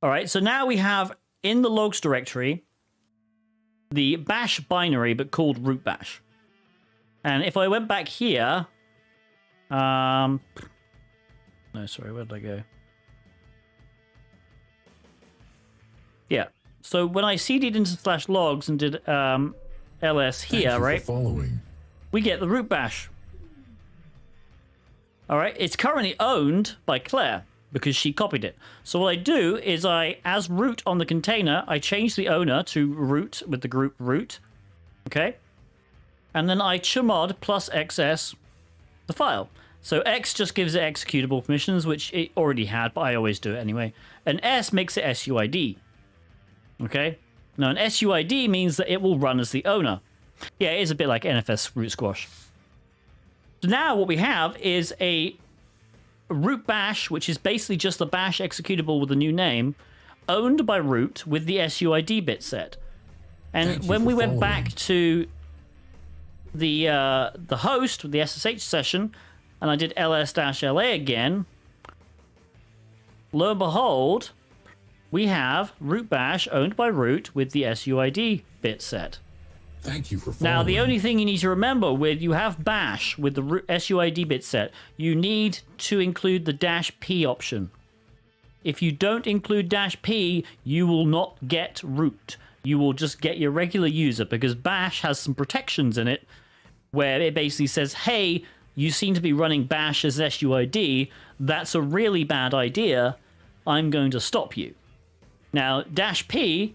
All right, so now we have in the logs directory the bash binary, but called root bash. And if I went back here, no, sorry, where did I go? Yeah. So when I cd'd into /logs and did ls here, right? We get the root bash. All right, it's currently owned by Claire because she copied it. So what I do is as root on the container, I change the owner to root with the group root. Okay. And then I chmod plus xs the file. So X just gives it executable permissions, which it already had, but I always do it anyway. And S makes it SUID. Okay? Now, an SUID means that it will run as the owner. Yeah, it is a bit like NFS root squash. So now what we have is a root bash, which is basically just a bash executable with a new name, owned by root with the SUID bit set. And when we went back to the host with the SSH session, and I did ls-la again, lo and behold, we have root bash owned by root with the SUID bit set. Thank you for following. Now, the only thing you need to remember with you have bash with the SUID bit set, you need to include the -p option. If you don't include -p, you will not get root. You will just get your regular user, because bash has some protections in it where it basically says, hey, you seem to be running bash as SUID. That's a really bad idea. I'm going to stop you. Now, -p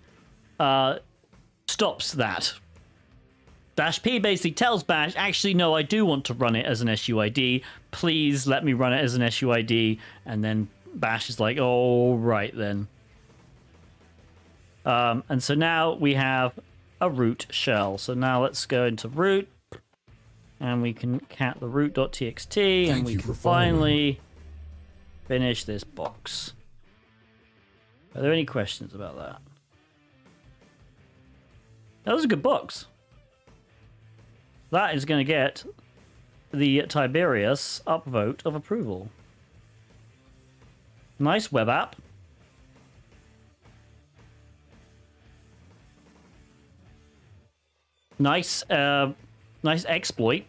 stops that. -p basically tells bash, actually, no, I do want to run it as an SUID. Please let me run it as an SUID. And then bash is like, all right, then. And so now we have a root shell. So now let's go into root. And we can cat the root.txt. And we can finally finish this box. Are there any questions about that? That was a good box. That is going to get the Tiberius upvote of approval. Nice web app. Nice, nice exploit.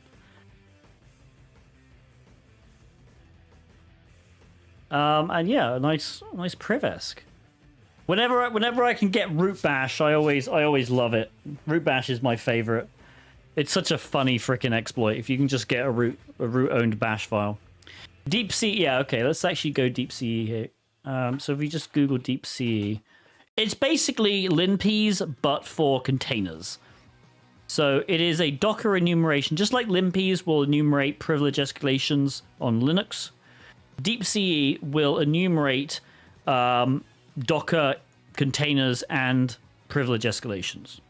And yeah, nice Privesk. Whenever I can get root bash, I always love it. Root bash is my favorite. It's such a funny freaking exploit if you can just get a root owned bash file. Deep C, yeah, okay, let's actually go Deep CE here. So if we just Google Deep CE, it's basically linpeas but for containers. So it is a Docker enumeration, just like linpeas will enumerate privilege escalations on Linux. Deep CE will enumerate Docker containers and privilege escalations.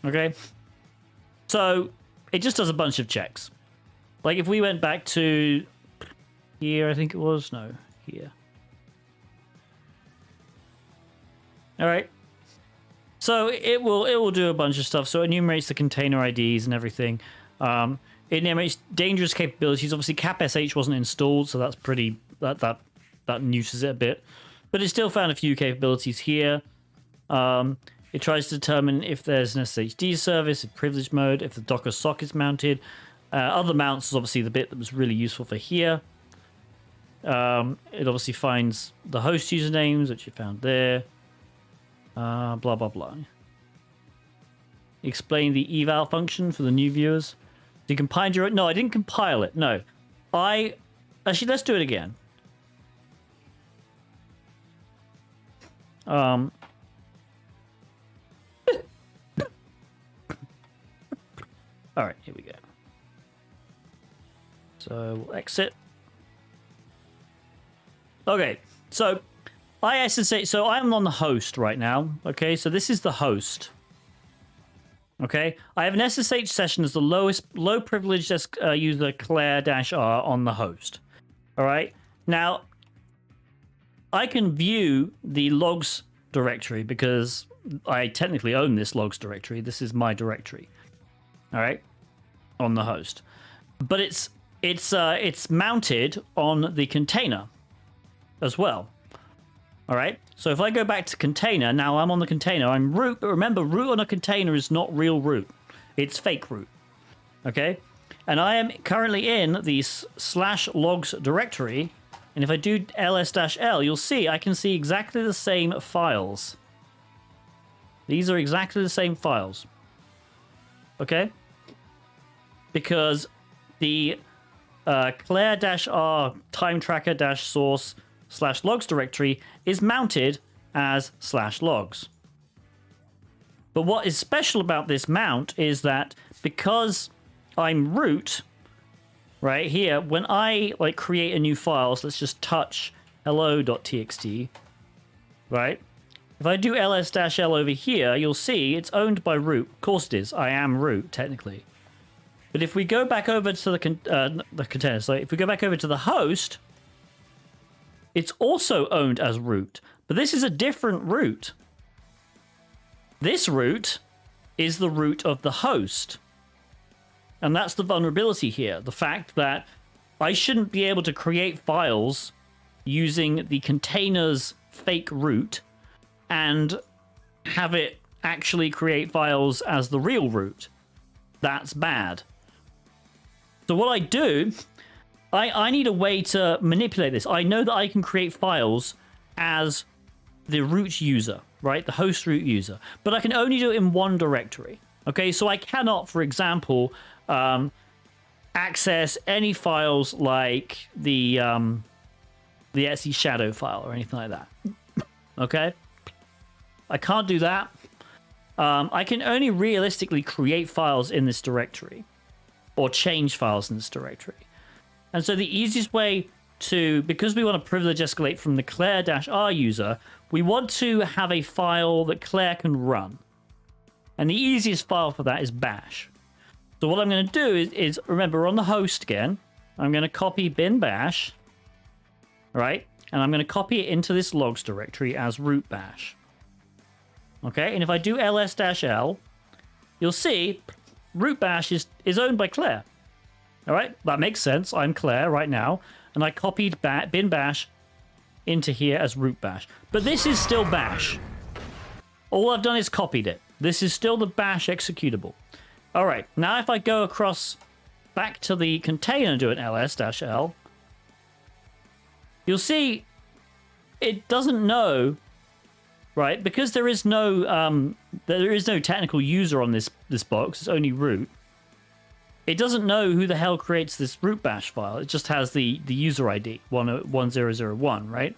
Okay, so it just does a bunch of checks. Like if we went back to here, I think it was, no, here. All right. So it will do a bunch of stuff. So it enumerates the container IDs and everything. It enumerates dangerous capabilities. Obviously, capsh wasn't installed, so that's pretty that neutres it a bit. But it still found a few capabilities here. It tries to determine if there's an SSHD service, if privilege mode, if the Docker socket's mounted. Other mounts is obviously the bit that was really useful for here. It obviously finds the host usernames, which you found there. Blah, blah, blah. Explain the eval function for the new viewers. You compiled your... No, I didn't compile it. No. Actually, let's do it again. All right, here we go. So we'll exit. Okay, so so I'm on the host right now. Okay, so this is the host. Okay, I have an SSH session as the low privileged user Claire-R on the host. All right, now I can view the logs directory because I technically own this logs directory. This is my directory. All right, on the host, but it's mounted on the container as well. All right, so if I go back to container, now I'm on the container. I'm root, but remember, root on a container is not real root. It's fake root. Okay, and I am currently in the /logs directory, and if I do ls-l, you'll see I can see exactly the same files. These are exactly the same files. Okay, because the Claire-R time tracker-source /logs directory is mounted as /logs. But what is special about this mount is that because I'm root, right here, when I like create a new file, so let's just touch hello.txt, right? If I do ls-l over here, you'll see it's owned by root. Of course it is. I am root, technically. But if we go back over to the container, so if we go back over to the host, it's also owned as root. But this is a different root. This root is the root of the host. And that's the vulnerability here. The fact that I shouldn't be able to create files using the container's fake root and have it actually create files as the real root. That's bad. So what I do, I need a way to manipulate this. I know that I can create files as the root user, right? The host root user. But I can only do it in one directory. Okay, so I cannot, for example, access any files like the Etsy shadow file or anything like that. Okay? I can't do that. I can only realistically create files in this directory or change files in this directory. And so the easiest way to, because we want to privilege escalate from the Claire-R user, we want to have a file that Claire can run. And the easiest file for that is bash. So what I'm going to do is remember, we're on the host again. I'm going to copy bin bash, right? And I'm going to copy it into this logs directory as root bash. Okay, and if I do ls-l, you'll see root bash is owned by Claire. All right, that makes sense. I'm Claire right now, and I copied bin bash into here as root bash. But this is still bash. All I've done is copied it. This is still the bash executable. All right, now if I go across back to the container and do an ls-l, you'll see it doesn't know, right? Because there is no technical user on this box. It's only root. It doesn't know who the hell creates this root bash file. It just has the user ID 1001, right?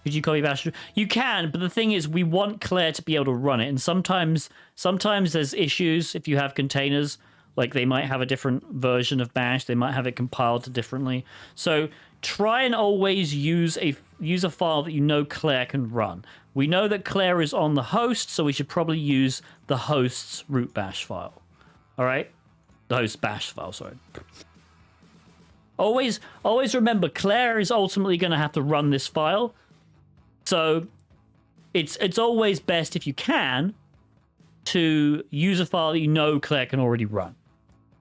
Could you copy bash? You can, but the thing is, we want Claire to be able to run it, and sometimes there's issues if you have containers. Like they might have a different version of bash. They might have it compiled differently. So try and always use a file that you know Claire can run. We know that Claire is on the host, so we should probably use the host's root bash file. All right, the host bash file. Sorry. Always remember, Claire is ultimately going to have to run this file. So it's always best, if you can, to use a file that you know Claire can already run.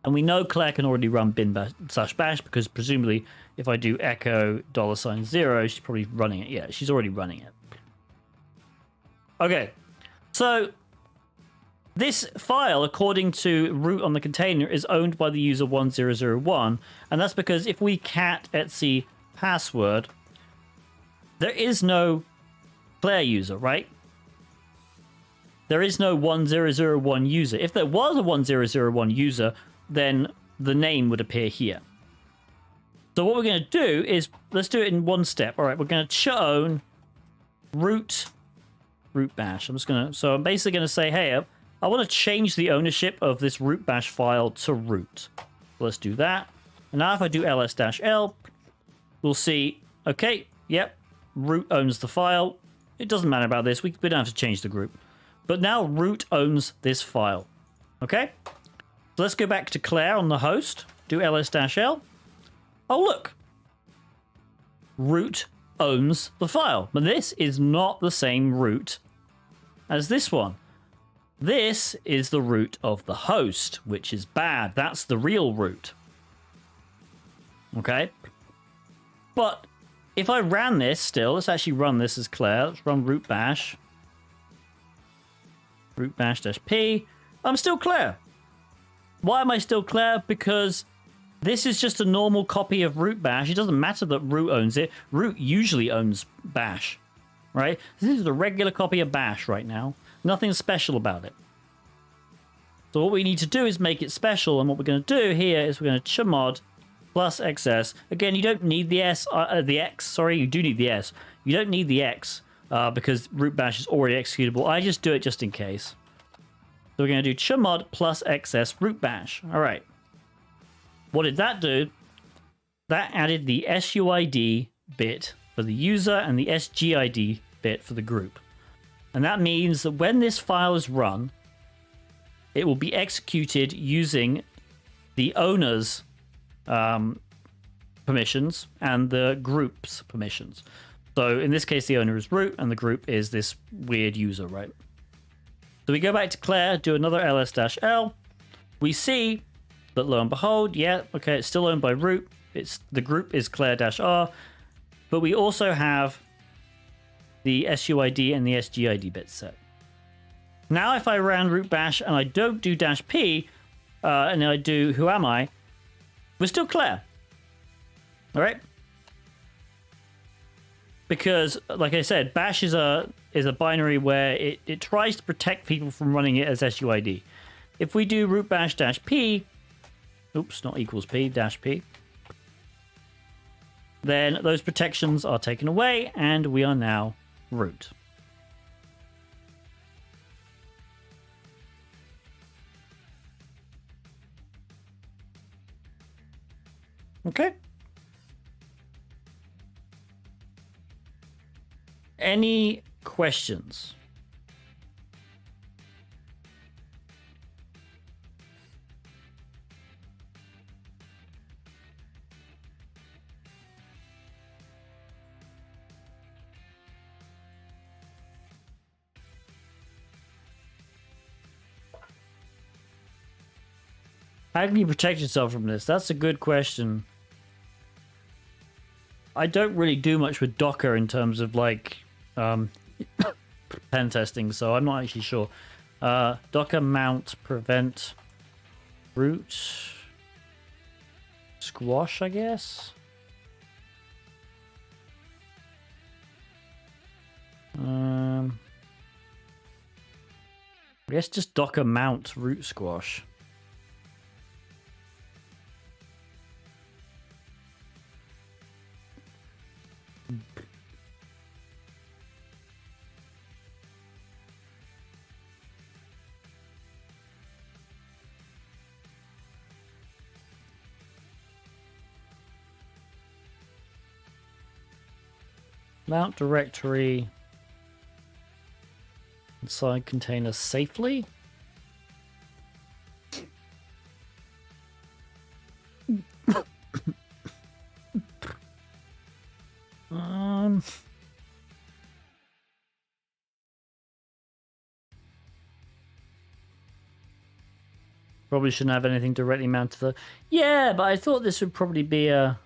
And we know Claire can already run bin/bash because presumably if I do echo $0, she's probably running it. Yeah, she's already running it. Okay, so this file, according to root on the container, is owned by the user 1001, and that's because if we cat etsy password, there is no Claire user, right? There is no 1001 user. If there was a 1001 user, then the name would appear here. So what we're going to do is, let's do it in one step. All right, we're going to chown root bash. I'm basically going to say, hey, I want to change the ownership of this root bash file to root. Let's do that. And now if I do ls-l, we'll see, okay, yep, root owns the file. It doesn't matter about this. We don't have to change the group. But now root owns this file. Okay? So let's go back to Claire on the host. Do ls-l. Oh, look. Root owns the file. But this is not the same root as this one. This is the root of the host, which is bad. That's the real root. Okay? But if I ran this still, let's actually run this as Claire. Let's run root bash. Root bash-p. I'm still Claire. Why am I still Claire? Because this is just a normal copy of root bash. It doesn't matter that root owns it. Root usually owns bash, right? This is a regular copy of bash right now. Nothing special about it. So what we need to do is make it special, and what we're going to do here is we're going to chmod plus xs. Again, you don't need the x. Sorry, you do need the s. You don't need the x because root bash is already executable. I just do it just in case. So we're going to do chmod plus xs root bash. All right. What did that do? That added the SUID bit for the user and the SGID bit for the group. And that means that when this file is run, it will be executed using the owner's permissions and the group's permissions. So in this case, the owner is root and the group is this weird user, right? So we go back to Claire, do another ls-l. We see that lo and behold, yeah, okay, it's still owned by root. The group is Claire-R, but we also have the SUID and the SGID bits set. Now if I ran root bash and I don't do -p, and I do who am I, we're still Claire. All right? Because, like I said, bash is a binary where it tries to protect people from running it as SUID. If we do root bash -p, oops, not equals p, -p, then those protections are taken away and we are now root. Okay. Any questions? How can you protect yourself from this? That's a good question. I don't really do much with Docker in terms of like pen testing, so I'm not actually sure. Docker mount prevent root squash, I guess. I guess just Docker mount root squash. Mount directory inside container safely. Probably shouldn't have anything directly mounted to the... Yeah, but I thought this would probably be a...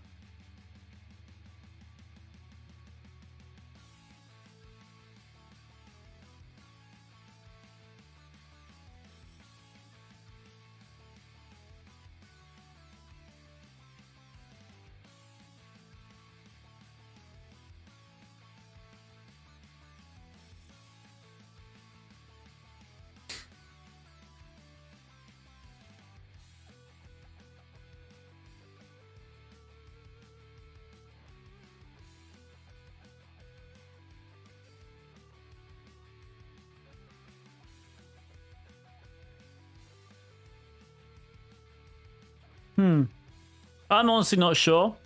I'm honestly not sure.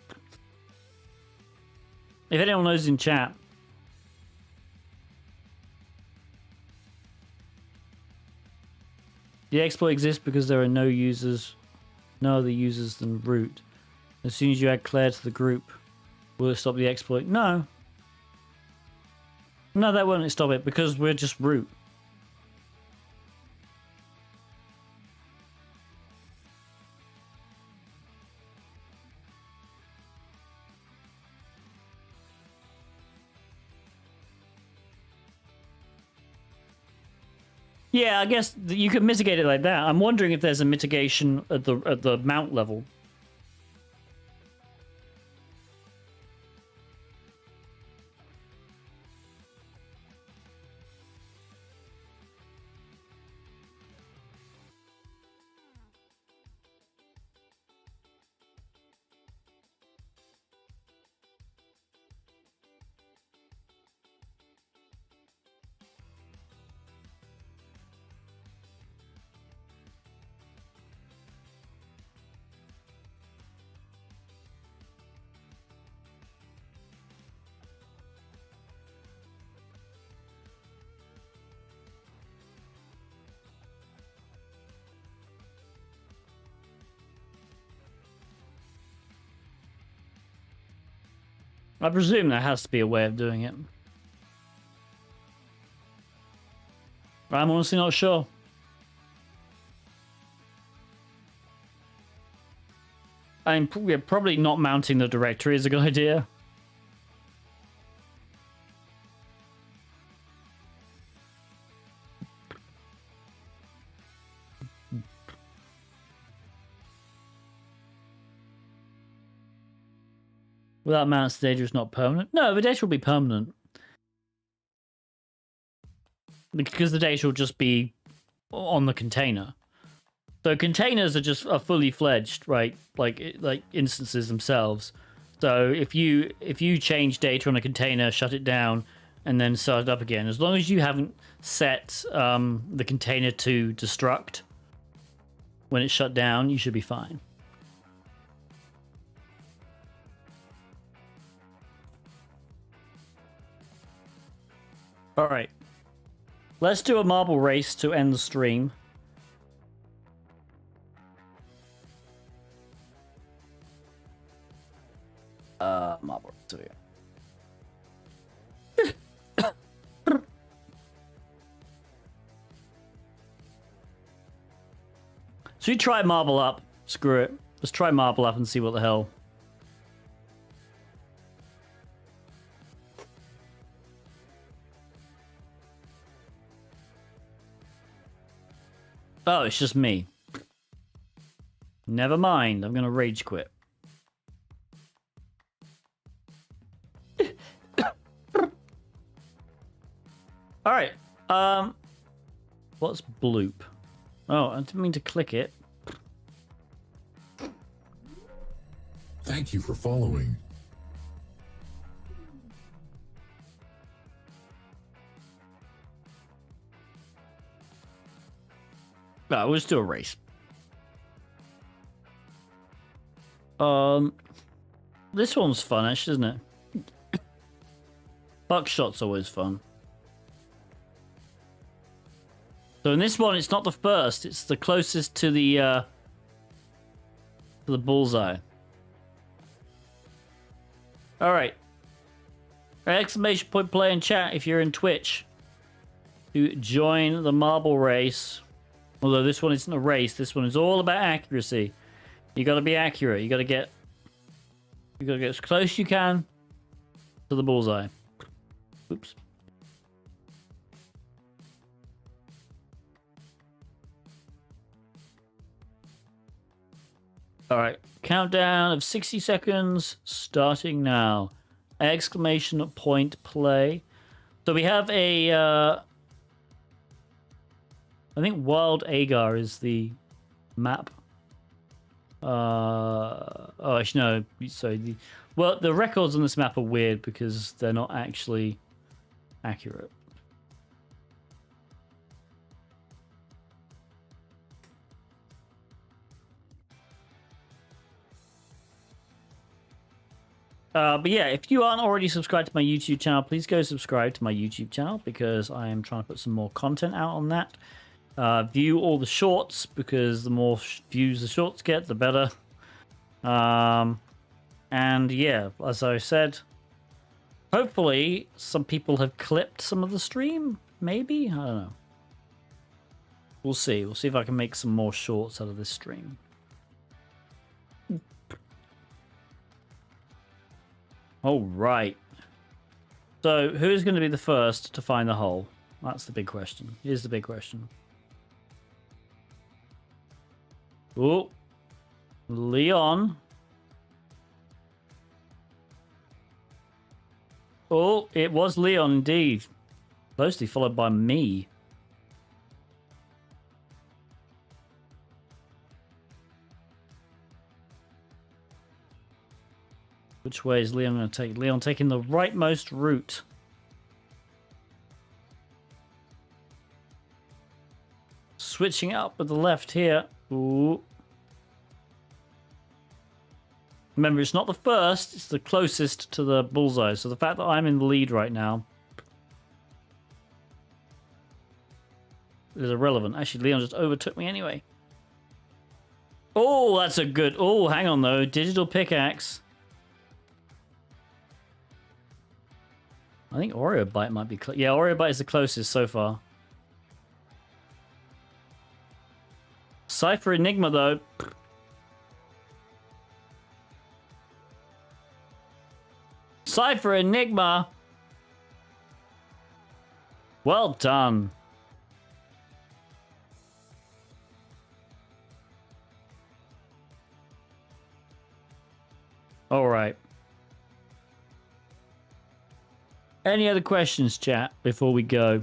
If anyone knows in chat. The exploit exists because there are no other users than root. As soon as you add Claire to the group, will it stop the exploit? No. No, that won't stop it because we're just root. Yeah, I guess you could mitigate it like that. I'm wondering if there's a mitigation at the mount level. I presume there has to be a way of doing it. I'm honestly not sure. I'm probably not mounting the directory is a good idea. Without mounts, the data is not permanent. No, the data will be permanent. Because the data will just be on the container. So containers are just fully fledged, right? Like instances themselves. So if you change data on a container, shut it down, and then start it up again, as long as you haven't set the container to destruct when it's shut down, you should be fine. All right, let's do a marble race to end the stream. Marble race here. So you try marble up. Screw it. Let's try marble up and see what the hell. Oh, it's just me. Never mind. I'm gonna rage quit. All right. What's bloop? Oh, I didn't mean to click it. Thank you for following. No, we'll just do a race. This one's fun, actually, isn't it? Buckshot's always fun. So in this one, it's not the first; it's the closest to the bullseye. All right. Exclamation point play in chat if you're in Twitch to join the marble race. Although this one isn't a race, this one is all about accuracy. You got to be accurate. You got to get as close as you can to the bullseye. Oops. All right, countdown of 60 seconds starting now. Exclamation point play. So we have a I think Wild Agar is the map. Oh, actually, no. Sorry. Well, the records on this map are weird because they're not actually accurate. But yeah, if you aren't already subscribed to my YouTube channel, please go subscribe to my YouTube channel because I am trying to put some more content out on that. View all the shorts because the more views the shorts get, the better. And yeah, as I said, hopefully some people have clipped some of the stream. Maybe? I don't know. We'll see. We'll see if I can make some more shorts out of this stream. All right. So who's going to be the first to find the hole? That's the big question. Here's the big question. Oh, Leon. Oh, it was Leon indeed. Closely followed by me. Which way is Leon going to take? Leon taking the rightmost route. Switching up with the left here. Ooh. Remember, it's not the first, it's the closest to the bullseye. So the fact that I'm in the lead right now is irrelevant. Actually, Leon just overtook me anyway. Oh, that's a good... Oh, hang on, though. Digital pickaxe. I think Oreo Bite might be yeah, Oreo Bite is the closest so far. Cypher Enigma though. Cypher Enigma. Well done. All right. Any other questions, chat, before we go?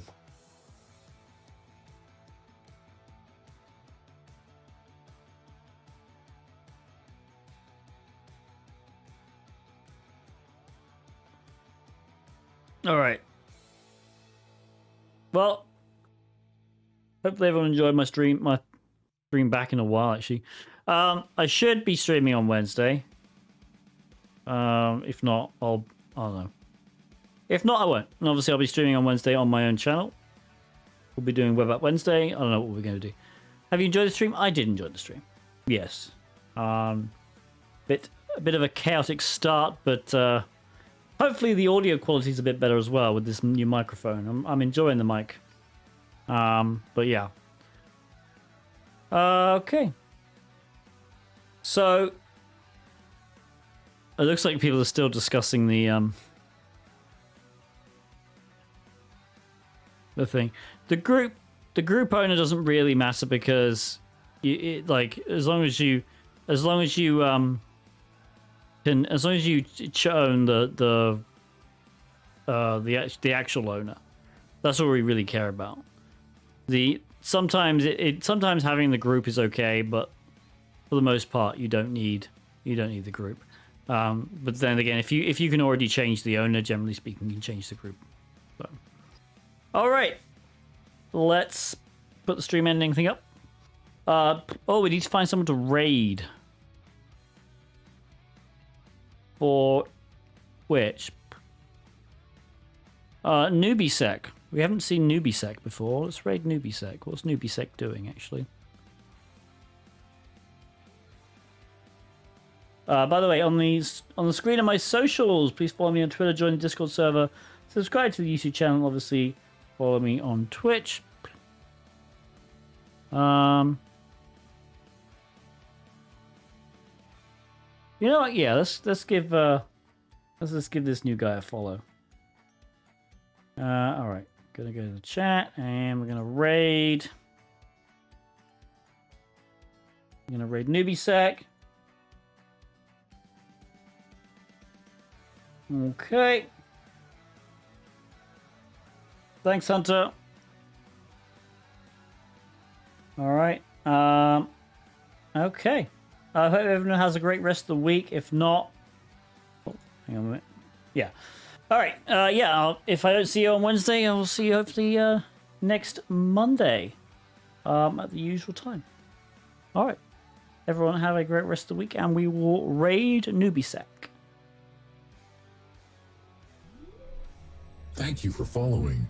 All right. Well, hopefully everyone enjoyed my stream back in a while, actually. I should be streaming on Wednesday. If not, I don't know. If not, I won't. And obviously, I'll be streaming on Wednesday on my own channel. We'll be doing Web App Wednesday. I don't know what we're going to do. Have you enjoyed the stream? I did enjoy the stream. Yes. A bit of a chaotic start, but hopefully the audio quality is a bit better as well with this new microphone. I'm enjoying the mic. But yeah. Okay. So it looks like people are still discussing the thing. The group owner doesn't really matter because as long as you own the actual owner, that's all we really care about. Sometimes having the group is okay, but for the most part you don't need the group. But then again, if you can already change the owner, generally speaking, you can change the group. So. All right, let's put the stream ending thing up. We need to find someone to raid. For which? NewbieSec. We haven't seen NewbieSec before. Let's raid NewbieSec. What's NewbieSec doing, actually? By the way, on the screen are my socials. Please follow me on Twitter, join the Discord server, subscribe to the YouTube channel, obviously follow me on Twitch. You know what? Yeah, let's give this new guy a follow. All right, gonna go to the chat and we're gonna raid. I'm gonna raid NewbieSec. Okay. Thanks, Hunter. All right. Okay. I hope everyone has a great rest of the week. If not, hang on a minute. Yeah. All right. If I don't see you on Wednesday, I will see you hopefully next Monday at the usual time. All right. Everyone have a great rest of the week, and we will raid NewbieSec. Thank you for following